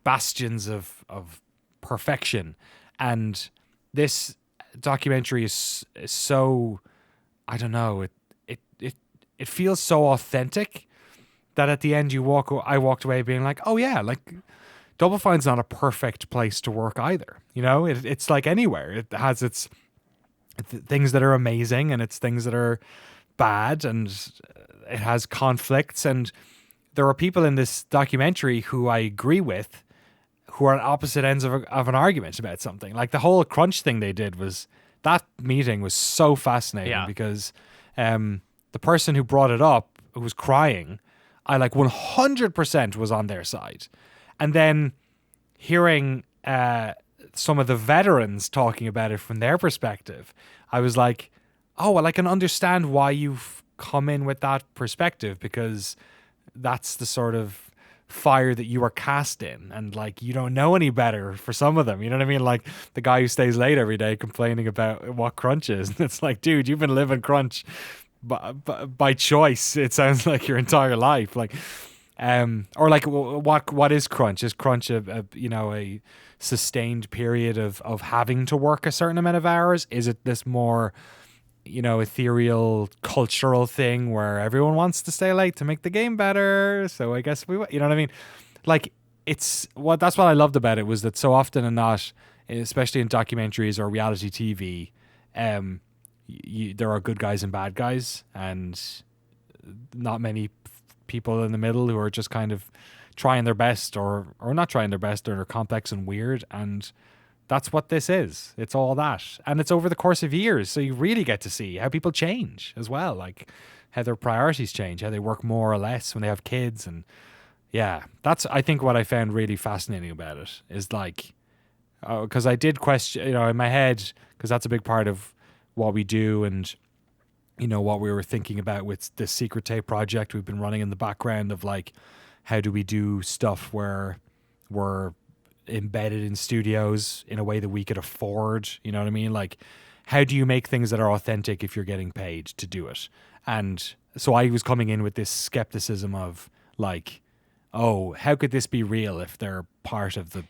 bastions of perfection. And this documentary is so, I don't know, it feels so authentic that at the end I walked away being like, oh yeah, like, Double Fine's not a perfect place to work either. It's like anywhere. It has its things that are amazing, and it's things that are bad, and it has conflicts. And there are people in this documentary who I agree with, who are on opposite ends of an argument about something. Like, the whole crunch thing they did that meeting was so fascinating, because the person who brought it up, who was crying, I, like, 100% was on their side. And then hearing some of the veterans talking about it from their perspective, I was like, oh, well, I can understand why you've come in with that perspective, because that's the sort of fire that you are cast in, and, like, you don't know any better for some of them. You know what I mean? Like, the guy who stays late every day complaining about what crunch is. And it's like, dude, you've been living crunch by choice, it sounds like, your entire life. Like, or like, what is crunch? Is crunch a sustained period of having to work a certain amount of hours? Is it this more, ethereal cultural thing where everyone wants to stay late to make the game better? So I guess you know what I mean? Like, that's what I loved about it, was that so often and not, especially in documentaries or reality TV, there are good guys and bad guys, and not many people in the middle who are just kind of trying their best or not trying their best, or are complex and weird. And that's what this is. It's all that. And it's over the course of years. So you really get to see how people change as well. Like, how their priorities change, how they work more or less when they have kids. And yeah, that's, I think, what I found really fascinating about it is, like, because I did question, in my head, because that's a big part of what we do, and what we were thinking about with the Secret Tape project we've been running in the background, of, like, how do we do stuff where we're embedded in studios in a way that we could afford, you know what I mean? Like, how do you make things that are authentic if you're getting paid to do it? And so I was coming in with this skepticism of, like, oh, how could this be real if they're part of the,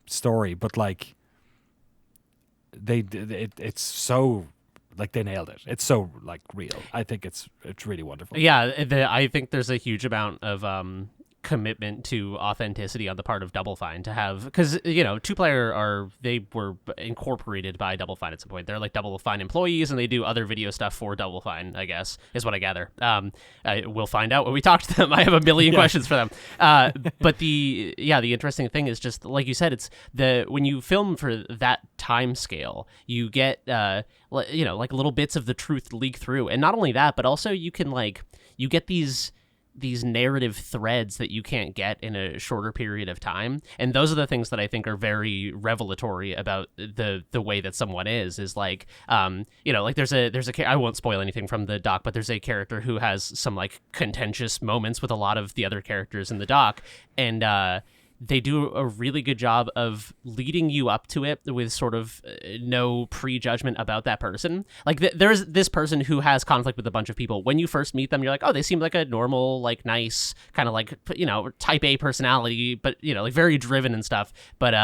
story? But, like, it's so, Like they nailed it. It's so like real. I think it's really wonderful. Yeah, I think there's a huge amount of commitment to authenticity on the part of Double Fine to have, because Two Player they were incorporated by Double Fine at some point. They're like Double Fine employees, and they do other video stuff for Double Fine, I guess is what I gather. We'll find out when we talk to them. I have a million questions for them. But the interesting thing is just like you said, it's when you film for that time scale, you get like little bits of the truth leak through, and not only that, but also you get these narrative threads that you can't get in a shorter period of time, and those are the things that I think are very revelatory about the way that someone is like like there's a I won't spoil anything from the doc, but there's a character who has some like contentious moments with a lot of the other characters in the doc, and they do a really good job of leading you up to it with sort of no prejudgment about that person. Like there's this person who has conflict with a bunch of people. When you first meet them, you're like, oh, they seem like a normal, like nice kind of like, type A personality, but like very driven and stuff. But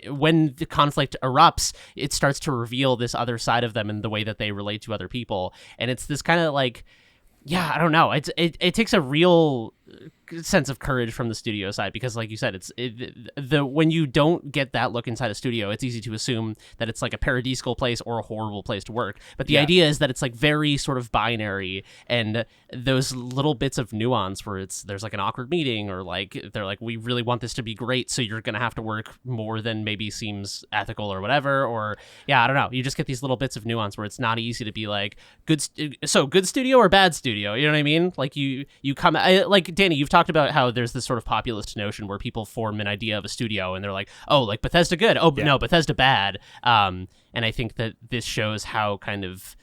when the conflict erupts, it starts to reveal this other side of them and the way that they relate to other people. And it's this kind of like, I don't know. It takes a real sense of courage from the studio side, because like you said, when you don't get that look inside a studio, it's easy to assume that it's like a paradisical place or a horrible place to work. But the idea is that it's like very sort of binary, and those little bits of nuance where there's like an awkward meeting, or like they're like, we really want this to be great, so you're gonna have to work more than maybe seems ethical or whatever, or I don't know. You just get these little bits of nuance where it's not easy to be like good studio or bad studio. You know what I mean? Like you come like Danny, you've talked about how there's this sort of populist notion where people form an idea of a studio and they're like, oh, like Bethesda good, no, Bethesda bad. And I think that this shows how kind of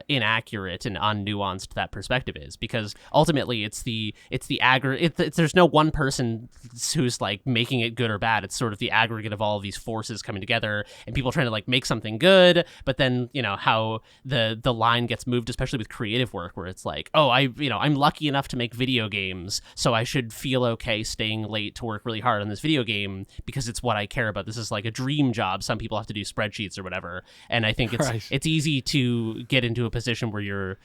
inaccurate and unnuanced that perspective is, because ultimately it's the aggregate. There's no one person who's like making it good or bad. It's sort of the aggregate of all of these forces coming together and people trying to like make something good. But then how the line gets moved, especially with creative work, where it's like, oh, I'm lucky enough to make video games, so I should feel okay staying late to work really hard on this video game because it's what I care about. This is like a dream job. Some people have to do spreadsheets or whatever, and I think it's easy to get into a position where you're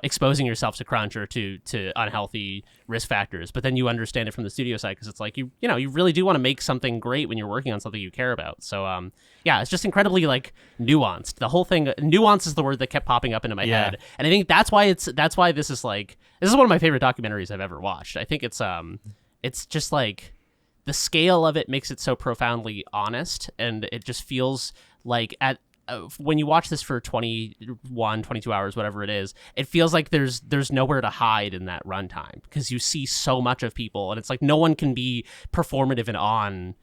exposing yourself to crunch or to unhealthy risk factors, but then you understand it from the studio side, because it's like you really do want to make something great when you're working on something you care about. So it's just incredibly like nuanced. The whole thing, nuance is the word that kept popping up into my head, and I think that's why this is one of my favorite documentaries I've ever watched. I think it's just like the scale of it makes it so profoundly honest, and it just feels like when you watch this for 21, 22 hours, whatever it is, it feels like there's nowhere to hide in that runtime, because you see so much of people, and it's like no one can be performative and on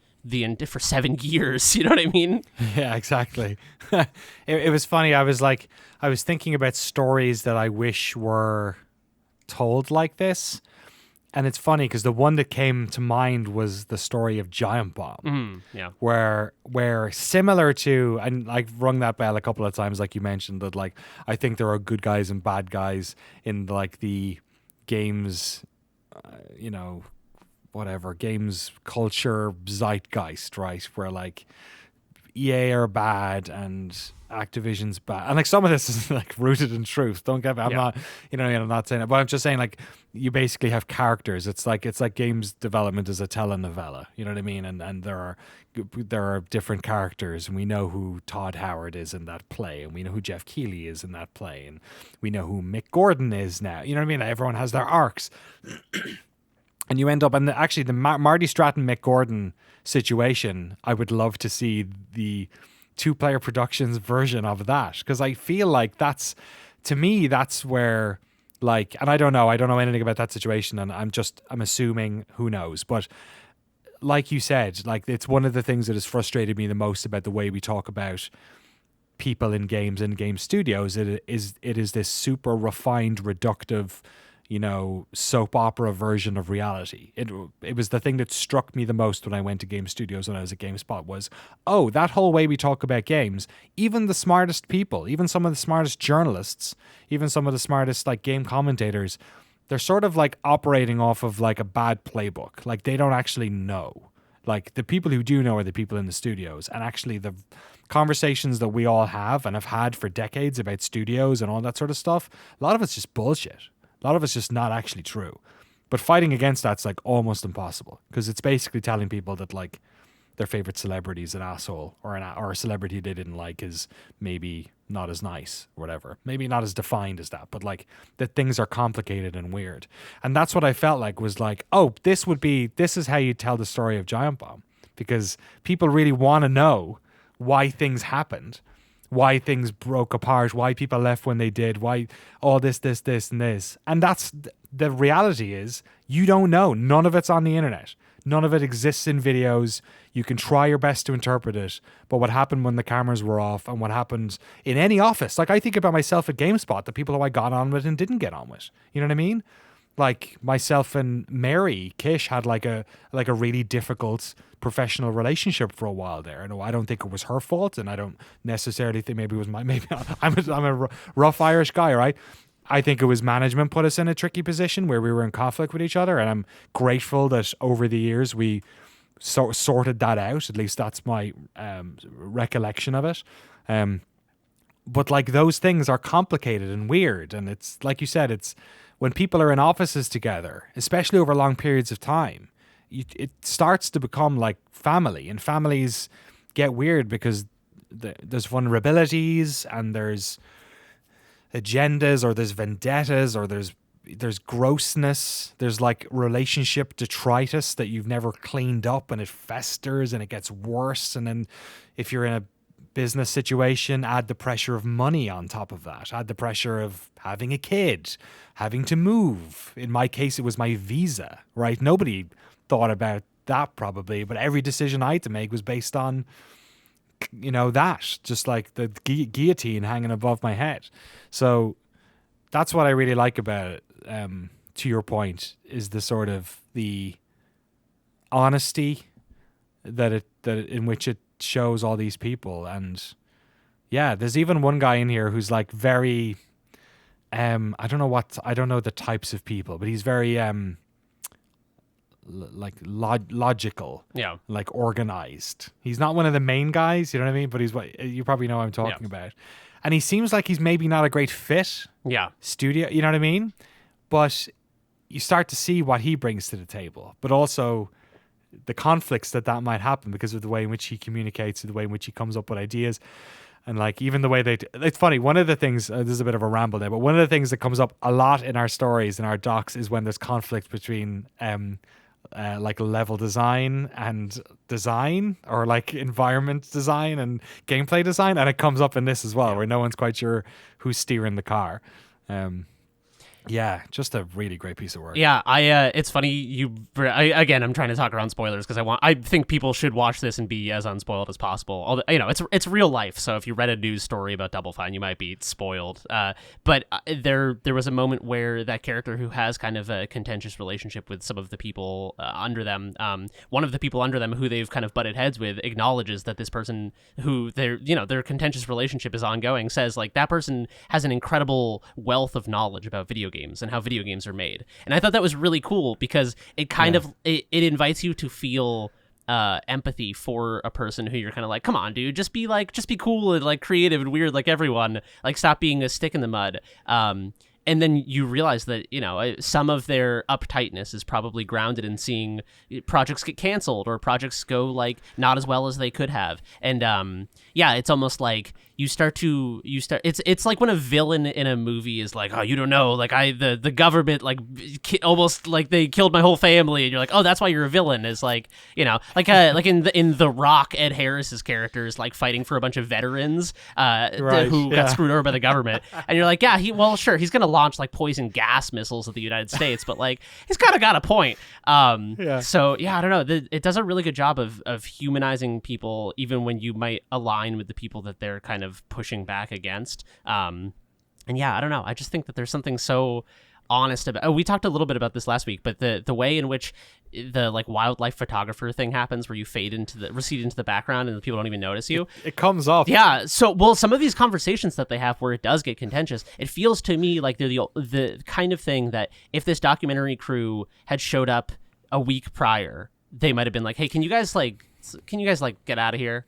for 7 years. You know what I mean? Yeah, exactly. It was funny. I was thinking about stories that I wish were told like this. And it's funny because the one that came to mind was the story of Giant Bomb, where similar to, and I've rung that bell a couple of times, like you mentioned, that like I think there are good guys and bad guys in like the games, games culture zeitgeist, right? Where like EA are bad and Activision's bad, and like some of this is like rooted in truth. Don't get me. I'm not, I'm not saying it, but I'm just saying like you basically have characters. It's like games development is a telenovela. You know what I mean? And there are different characters, and we know who Todd Howard is in that play, and we know who Jeff Keighley is in that play, and we know who Mick Gordon is now. You know what I mean? Everyone has their arcs, and you end up. And actually, the Marty Stratton Mick Gordon situation, I would love to see the Two-Player Productions version of that, because I feel like that's where, like, and I don't know anything about that situation, and I'm assuming, who knows, but like you said, like it's one of the things that has frustrated me the most about the way we talk about people in games and game studios. It is this super refined, reductive, soap opera version of reality. It was the thing that struck me the most when I went to game studios when I was at GameSpot was, oh, that whole way we talk about games, even the smartest people, even some of the smartest journalists, even some of the smartest like game commentators, they're sort of like operating off of like a bad playbook. Like they don't actually know. Like the people who do know are the people in the studios, and actually the conversations that we all have and have had for decades about studios and all that sort of stuff, a lot of it's just bullshit. A lot of it's just not actually true. But fighting against that's like almost impossible, because it's basically telling people that like their favorite celebrity is an asshole, or a celebrity they didn't like is maybe not as nice or whatever. Maybe not as defined as that, but like that things are complicated and weird. And that's what I felt like was like, oh, this is how you tell the story of Giant Bomb, because people really want to know why things happened, why things broke apart, why people left when they did, why all this, and this. And that's the reality is you don't know. None of it's on the internet. None of it exists in videos. You can try your best to interpret it, but what happened when the cameras were off and what happened in any office, like I think about myself at GameSpot, the people who I got on with and didn't get on with. You know what I mean? Like myself and Mary Kish had like a really difficult professional relationship for a while there. And I don't think it was her fault, and I don't necessarily think maybe it was I'm a rough Irish guy, right? I think it was management put us in a tricky position where we were in conflict with each other, and I'm grateful that over the years we sorted that out. At least that's my recollection of it. But like those things are complicated and weird, and it's like you said, it's when people are in offices together, especially over long periods of time, it starts to become like family, and families get weird because there's vulnerabilities and there's agendas, or there's vendettas, or there's grossness, there's like relationship detritus that you've never cleaned up, and it festers and it gets worse. And then if you're in a business situation, add the pressure of money on top of that, add the pressure of having a kid, having to move. In my case, it was my visa, right? Nobody thought about that probably, but every decision I had to make was based on that, just like the guillotine hanging above my head. So that's what I really like about it. To your point, is the sort of the honesty that in which it shows all these people. And yeah, there's even one guy in here who's like very I don't know the types of people, but he's very like logical, like organized. He's not one of the main guys, you know what I mean? But he's what you probably know what I'm talking about. And he seems like he's maybe not a great fit. Studio, you know what I mean? But you start to see what he brings to the table, but also the conflicts that might happen because of the way in which he communicates, the way in which he comes up with ideas. And like even the way it's funny. One of the things, this is a bit of a ramble there, but one of the things that comes up a lot in our stories, in our docs, is when there's conflict between like level design and design, or like environment design and gameplay design. And it comes up in this as well, where no one's quite sure who's steering the car. Yeah, just a really great piece of work. Yeah, it's funny again, I'm trying to talk around spoilers because I think people should watch this and be as unspoiled as possible. Although, it's real life, so if you read a news story about Double Fine, you might be spoiled. But there was a moment where that character who has kind of a contentious relationship with some of the people under them, one of the people under them who they've kind of butted heads with, acknowledges that this person who their contentious relationship is ongoing, says like that person has an incredible wealth of knowledge about video games and how video games are made. And I thought that was really cool because it kind of it invites you to feel empathy for a person who you're kind of like, come on, dude, just be cool and like creative and weird like everyone, like stop being a stick in the mud. And then you realize that, some of their uptightness is probably grounded in seeing projects get canceled or projects go like not as well as they could have. And it's almost like you start it's like when a villain in a movie is like, oh, you don't know, like the government like almost like they killed my whole family, and you're like, oh, that's why you're a villain. Is like, like in The Rock, Ed Harris's character is like fighting for a bunch of veterans who got screwed over by the government, and you're like, yeah, he's gonna launch like poison gas missiles at the United States, but like he's kind of got a point. So yeah, I don't know, it does a really good job of humanizing people, even when you might align with the people that they're kind of pushing back against. And yeah, I don't know, I just think that there's something so honest about. We talked a little bit about this last week, but the way in which the like wildlife photographer thing happens, where you recede into the background and the people don't even notice you. It comes off. Yeah. So, some of these conversations that they have where it does get contentious, it feels to me like they're the kind of thing that if this documentary crew had showed up a week prior, they might have been like, hey, can you guys get out of here?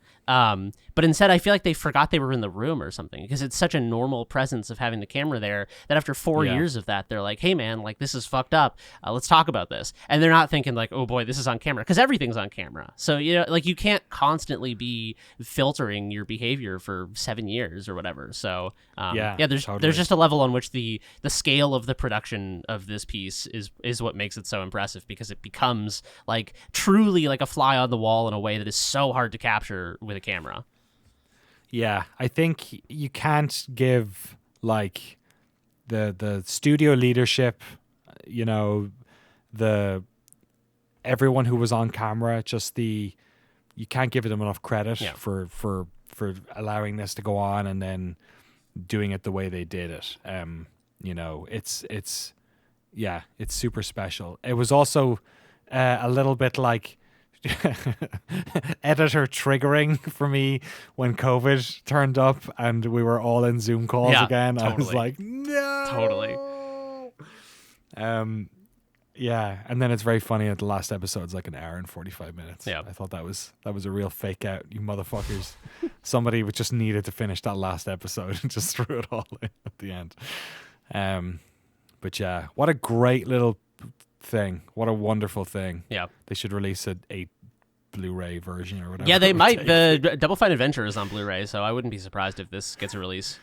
But instead, I feel like they forgot they were in the room or something, because it's such a normal presence of having the camera there that after 4 years of that, they're like, hey, man, like, this is fucked up. Let's talk about this. And they're not thinking like, oh, boy, this is on camera, because everything's on camera. So, you know, like, you can't constantly be filtering your behavior for 7 years or whatever. So, there's just a level on which the scale of the production of this piece is what makes it so impressive, because it becomes like truly like a fly on the wall in a way that is so hard to capture with a camera. Yeah, I think you can't give like the studio leadership, you know, everyone who was on camera, you can't give them enough credit for allowing this to go on and then doing it the way they did it. You know, it's super special. It was also a little bit like editor triggering for me when COVID turned up and we were all in Zoom calls again. Totally. I was like, no. Totally. And then it's very funny that the last episode's like an hour and 45 minutes. Yeah. I thought that was a real fake out, you motherfuckers. Somebody just needed to finish that last episode and just threw it all in at the end. But yeah, what a great little thing. What a wonderful thing. Yeah. They should release a Blu-ray version or whatever. Yeah, they might. The Double Fine Adventure is on Blu-ray, so I wouldn't be surprised if this gets a release.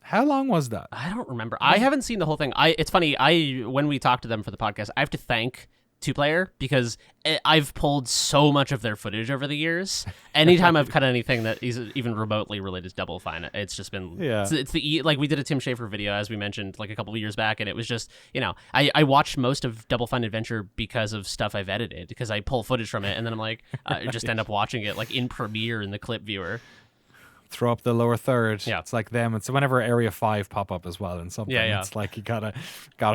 How long was that? I don't remember. I haven't seen the whole thing. It's funny. When we talked to them for the podcast, I have to thank Two Player, because I've pulled so much of their footage over the years. Anytime I've cut anything that is even remotely related to Double Fine, it's just been it's like we did a Tim Schafer video, as we mentioned, like a couple of years back, and it was just, you know, I watched most of Double Fine Adventure because of stuff I've edited, because I pull footage from it and then I'm like just end up watching it like in Premiere in the clip viewer. Throw up the lower third. Yeah. It's like them. It's whenever Area 5 pop up as well in something. Yeah. It's like you gotta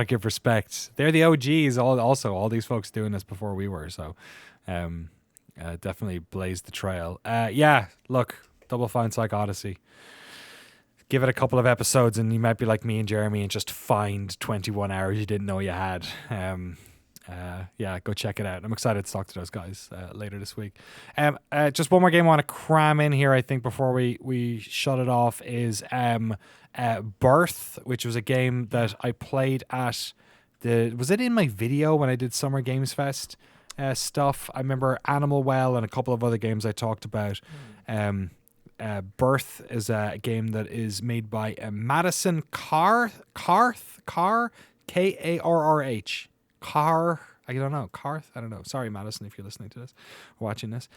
give respect. They're the OGs. All these folks doing this before we were. So definitely blazed the trail. Look, Double Fine PsychOdyssey. Give it a couple of episodes and you might be like me and Jeremy and just find 21 hours you didn't know you had. Go check it out. I'm excited to talk to those guys later this week. Just one more game I want to cram in here, I think, before we shut it off is Birth, which was a game that I played at was it in my video when I did Summer Games Fest stuff? I remember Animal Well and a couple of other games I talked about. Birth is a game that is made by Madison Karth, Karrh. I don't know. Karth? I don't know. Sorry, Madison, if you're listening to this or watching this.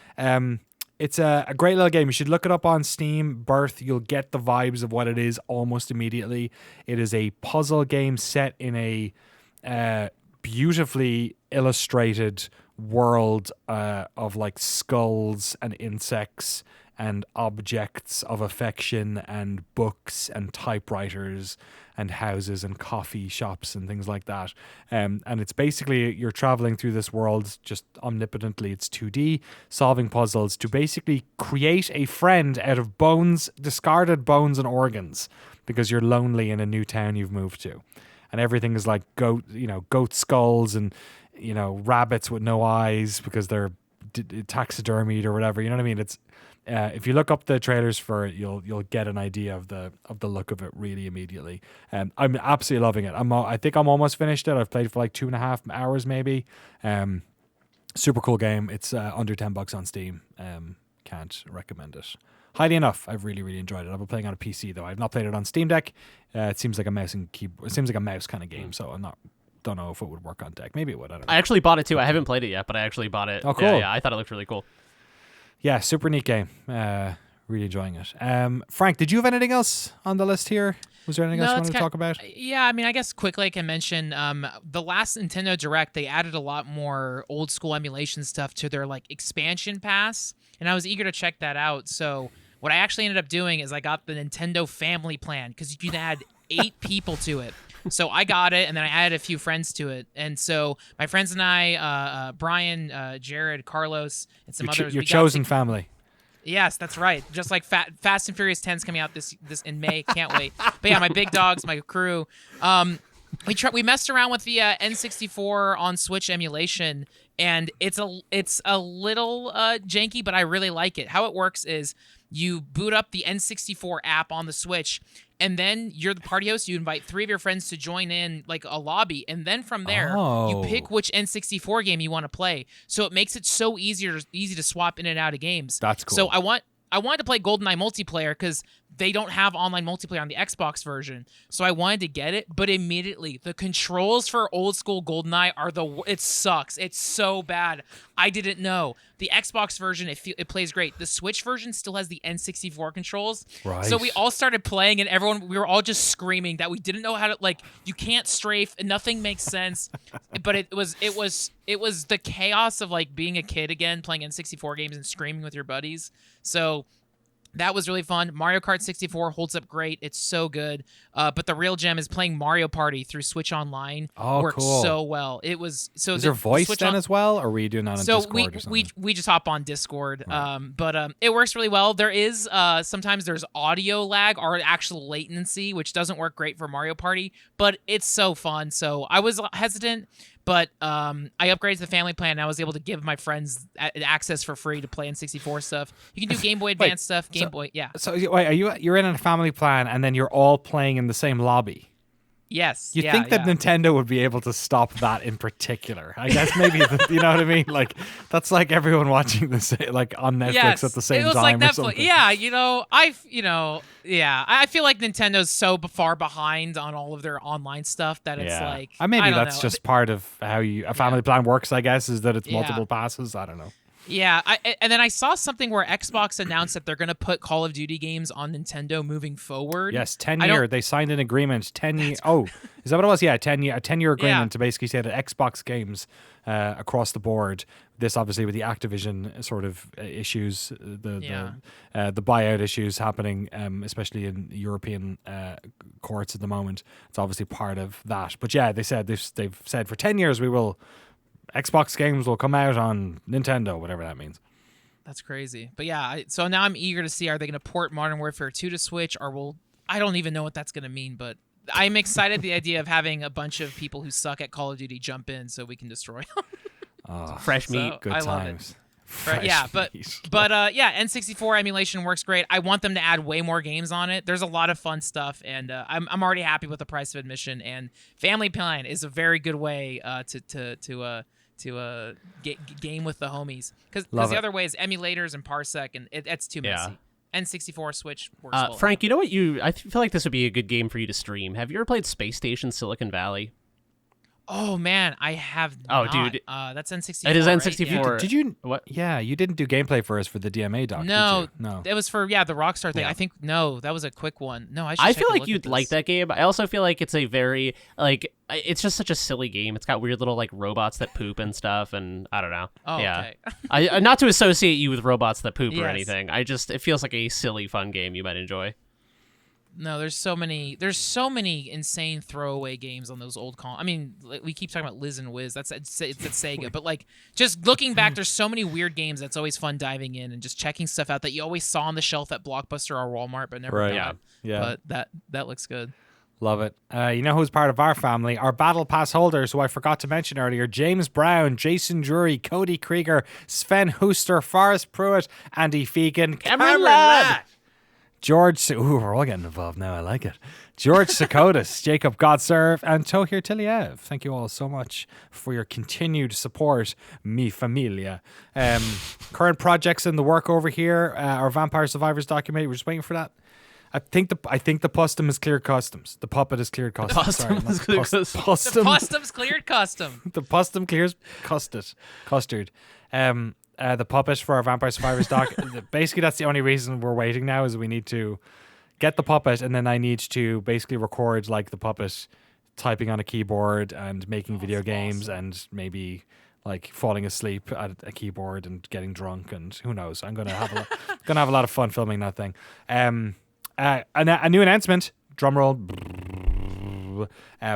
It's a great little game. You should look it up on Steam. Birth, you'll get the vibes of what it is almost immediately. It is a puzzle game set in a beautifully illustrated world of like skulls and insects and objects of affection and books and typewriters and houses and coffee shops and things like that. And it's basically you're traveling through this world just omnipotently. It's 2D, solving puzzles to basically create a friend out of bones, discarded bones and organs, because you're lonely in a new town you've moved to. And everything is like goat skulls and, you know, rabbits with no eyes because they're taxidermied or whatever. You know what I mean? It's if you look up the trailers for it, you'll get an idea of the look of it really immediately. I'm absolutely loving it. I think I'm almost finished it. I've played for like 2.5 hours maybe. Super cool game. It's under $10 on Steam. Can't recommend it highly enough. I've really, really enjoyed it. I've been playing on a PC though. I've not played it on Steam Deck. It seems like a mouse and keyboard. It seems like a mouse kind of game. So don't know if it would work on deck. Maybe it would. I don't know. I actually bought it too. I haven't played it yet, but I actually bought it. Oh, cool. Yeah, I thought it looked really cool. Yeah, super neat game. Really enjoying it. Frank, did you have anything else on the list here? Was there anything else you wanted to talk about? Yeah, I mean, I guess quickly I can mention the last Nintendo Direct, they added a lot more old school emulation stuff to their like expansion pass, and I was eager to check that out. So what I actually ended up doing is I got the Nintendo Family Plan, because you can add 8 people to it. So I got it, and then I added a few friends to it. And so my friends and I, Brian, Jared, Carlos, and some others. Your chosen family. Yes, that's right. Just like Fast and Furious 10's coming out this in May. Can't wait. But yeah, my big dogs, my crew. We messed around with the N64 on Switch emulation, and it's a little janky, but I really like it. How it works is you boot up the N64 app on the Switch, and then you're the party host. You invite 3 of your friends to join in like a lobby, and then from there you pick which N64 game you want to play. So it makes it so easy to swap in and out of games. That's cool. So I wanted to play GoldenEye multiplayer because they don't have online multiplayer on the Xbox version. So I wanted to get it, but immediately the controls for old school GoldenEye it sucks. It's so bad. I didn't know. The Xbox version, it plays great. The Switch version still has the N64 controls. Right. So we all started playing, and we were all just screaming that we didn't know how to, like, you can't strafe, and nothing makes sense. But it was the chaos of like being a kid again, playing N64 games and screaming with your buddies. So that was really fun. Mario Kart 64 holds up great. It's so good. But the real gem is playing Mario Party through Switch Online. Oh, works cool. so well. It was so. Is there voice then as well, or were you doing that on Discord or something? we just hop on Discord. Right. But it works really well. There is sometimes there's audio lag or actual latency, which doesn't work great for Mario Party. But it's so fun. So I was hesitant. But I upgraded to the family plan, and I was able to give my friends access for free to play N64 stuff. You can do Game Boy Advance stuff, Boy, yeah. So wait, you're in a family plan, and then you're all playing in the same lobby? Yes. You'd think that Nintendo would be able to stop that in particular. I guess maybe, you know what I mean? Like, that's like everyone watching this like on Netflix at the same time. It was time like or Netflix. something. Yeah, I feel like Nintendo's so far behind on all of their online stuff that it's like. Maybe I don't that's know. just part of how a family plan works, I guess, is that it's multiple passes. I don't know. Yeah, and then I saw something where Xbox announced that they're going to put Call of Duty games on Nintendo moving forward. Yes, 10-year. They signed an agreement. 10 year. Oh, is that what it was? Yeah, 10-year agreement to basically say that Xbox games across the board. This obviously with the Activision sort of issues, the buyout issues happening, especially in European courts at the moment. It's obviously part of that. But yeah, they've said for 10 years Xbox games will come out on Nintendo, whatever that means. That's crazy. But yeah, so now I'm eager to see, are they going to port Modern Warfare 2 to Switch, or I don't even know what that's going to mean, but I'm excited the idea of having a bunch of people who suck at Call of Duty jump in so we can destroy them. Fresh meat. Good I times. Right, yeah, but N64 emulation works great. I want them to add way more games on it. There's a lot of fun stuff, and I'm already happy with the price of admission. And Family Plan is a very good way to game with the homies, because the other way is emulators and Parsec, and it's too messy. N64 Switch works well. Frank, you know what? I feel like this would be a good game for you to stream. Have you ever played Space Station Silicon Valley? Oh man, I have. Oh, not. dude, that's N64. It is right? N64. Yeah. Did you? What? Yeah, you didn't do gameplay for us for the DMA doc. No, did you? No. It was for the Rockstar thing. Yeah. I think that was a quick one. No, I feel like you'd like that game. I also feel like it's a very it's just such a silly game. It's got weird little like robots that poop and stuff, and I don't know. Oh, yeah. okay. I not to associate you with robots that poop or Yes. anything. It feels like a silly, fun game you might enjoy. No, there's so many insane throwaway games on those old I mean, we keep talking about Liz and Wiz. It's at Sega, but like just looking back, there's so many weird games that's always fun diving in and just checking stuff out that you always saw on the shelf at Blockbuster or Walmart, but never got. Yeah. But that looks good. Love it. You know who's part of our family? Our Battle Pass holders, who I forgot to mention earlier: James Brown, Jason Drury, Cody Krieger, Sven Huster, Forrest Pruitt, Andy Fegan, Cameron Ladd, George. Ooh, we're all getting involved now. I like it. George Sakotis, Jacob Godserve, and Tohir Tiliev. Thank you all so much for your continued support, mi familia. Current projects in the work over here. Our Vampire Survivors documentary. We're just waiting for that. I think the pustum is cleared customs. The puppet is cleared customs. The pustum's cleared custom. The pustum clears custard. The puppet for our Vampire Survivors doc. Basically, that's the only reason we're waiting now, is we need to get the puppet, and then I need to basically record like the puppet typing on a keyboard and making video games, awesome. And maybe like falling asleep at a keyboard and getting drunk, and who knows. I'm gonna have a lot of fun filming that thing. A new announcement, drumroll.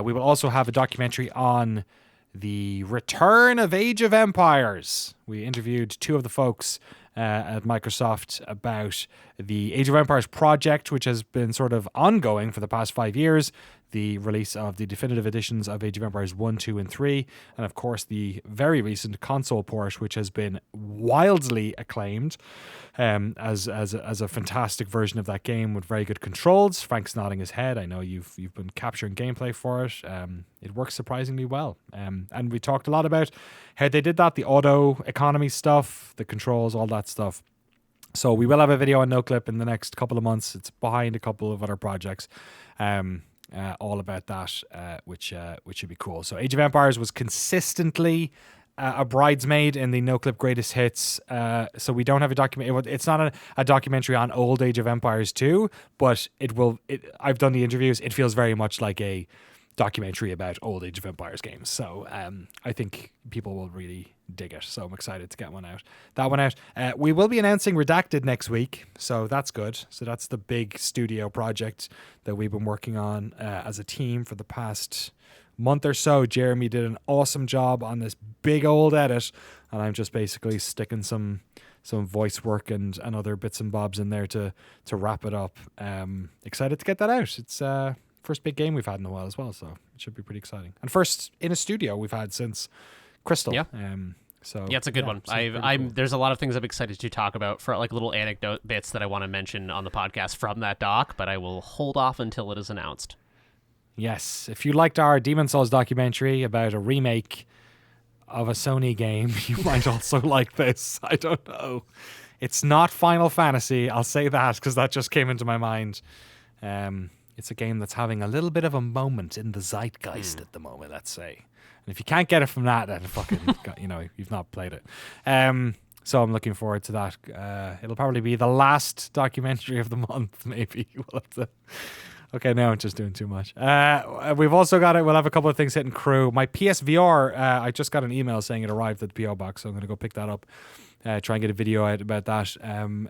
We will also have a documentary on the return of Age of Empires. We interviewed two of the folks at Microsoft about the Age of Empires project, which has been sort of ongoing for the past 5 years. the release of the definitive editions of Age of Empires 1, 2, and 3, and of course the very recent console port, which has been wildly acclaimed as a fantastic version of that game with very good controls. Frank's nodding his head. I know you've been capturing gameplay for it. It works surprisingly well. And we talked a lot about how they did that, the auto economy stuff, the controls, all that stuff. So we will have a video on Noclip in the next couple of months. It's behind a couple of other projects, all about that, which should be cool. So Age of Empires was consistently a bridesmaid in the Noclip greatest hits. So we don't have a document. It's not a documentary on old Age of Empires 2, but I've done the interviews. It feels very much like a documentary about old Age of Empires games. So I think people will really dig it. So I'm excited to get that one out. We will be announcing Redacted next week, so that's good. So that's the big studio project that we've been working on as a team for the past month or so. Jeremy did an awesome job on this big old edit, and I'm just basically sticking some voice work and other bits and bobs in there to wrap it up. Excited to get that out. It's first big game we've had in a while as well, so it should be pretty exciting. And first in a studio we've had since Crystal. Yeah. So yeah, it's a good one. Cool. There's a lot of things I'm excited to talk about for like little anecdote bits that I want to mention on the podcast from that doc, but I will hold off until it is announced. Yes, if you liked our Demon Souls documentary about a remake of a Sony game, you might also like this. I don't know. It's not Final Fantasy, I'll say that, because that just came into my mind. It's a game that's having a little bit of a moment in the zeitgeist at the moment, let's say. And if you can't get it from that, then fucking, you've not played it. So I'm looking forward to that. It'll probably be the last documentary of the month, maybe. We'll have to... Okay, now I'm just doing too much. We've also got it. We'll have a couple of things hitting crew. My PSVR, I just got an email saying it arrived at the PO box, so I'm going to go pick that up. Try and get a video out about that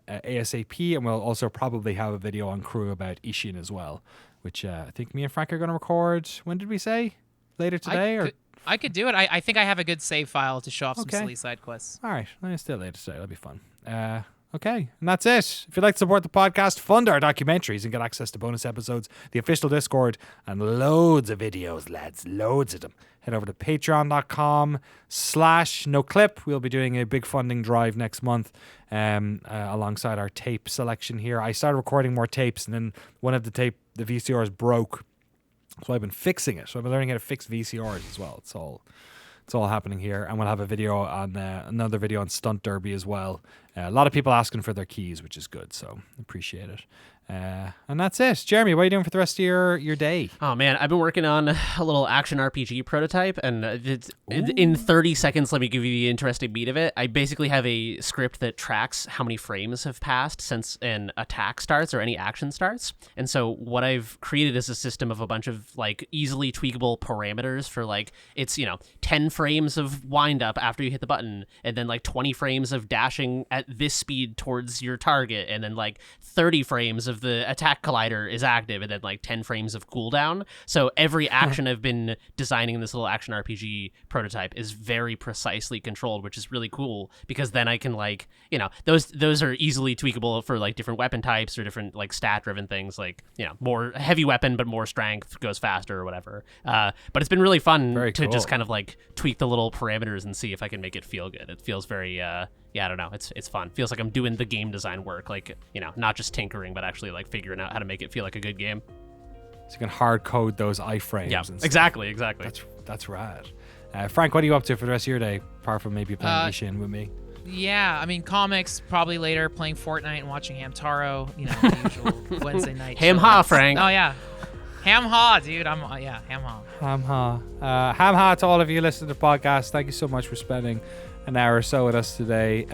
ASAP, and we'll also probably have a video on crew about Ishin as well, which I think me and Frank are going to record. When did we say? Later today? I could do it. I think I have a good save file to show off some silly side quests. All right. Let's do it later today. That'll be fun. Okay, and that's it. If you'd like to support the podcast, fund our documentaries and get access to bonus episodes, the official Discord, and loads of videos, lads. Loads of them. Head over to patreon.com/noclip. We'll be doing a big funding drive next month alongside our tape selection here. I started recording more tapes, and then one of the VCRs broke. So I've been fixing it. So I've been learning how to fix VCRs as well. It's all happening here, and we'll have a video on another video on Stunt Derby as well. A lot of people asking for their keys, which is good, so appreciate it. And that's it. Jeremy, what are you doing for the rest of your day? Oh man, I've been working on a little action RPG prototype, and in 30 seconds, let me give you the interesting beat of it. I basically have a script that tracks how many frames have passed since an attack starts or any action starts. And so what I've created is a system of a bunch of like easily tweakable parameters for like, it's 10 frames of wind up after you hit the button, and then like 20 frames of dashing at this speed towards your target, and then like 30 frames of the attack collider is active, and then like 10 frames of cooldown. So every action I've been designing in this little action RPG prototype is very precisely controlled, which is really cool, because then I can like, those are easily tweakable for like different weapon types or different like stat driven things, like, more heavy weapon, but more strength goes faster or whatever. But it's been really fun to just kind of like tweak the little parameters and see if I can make it feel good. It feels very, I don't know. It's fun. Feels like I'm doing the game design work, like, not just tinkering, but actually like figuring out how to make it feel like a good game. So you can hard code those iframes. Yeah, and stuff. exactly. That's rad. Frank, what are you up to for the rest of your day, apart from maybe playing Ishin with me? Yeah, I mean, comics, probably later, playing Fortnite and watching Hamtaro, the usual Wednesday night. Ham ha, Frank. Oh, yeah. Ham ha, dude. Ham ha. Ham ha. Ham ha to all of you listening to the podcast. Thank you so much for spending an hour or so with us today.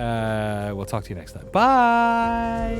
We'll talk to you next time. Bye.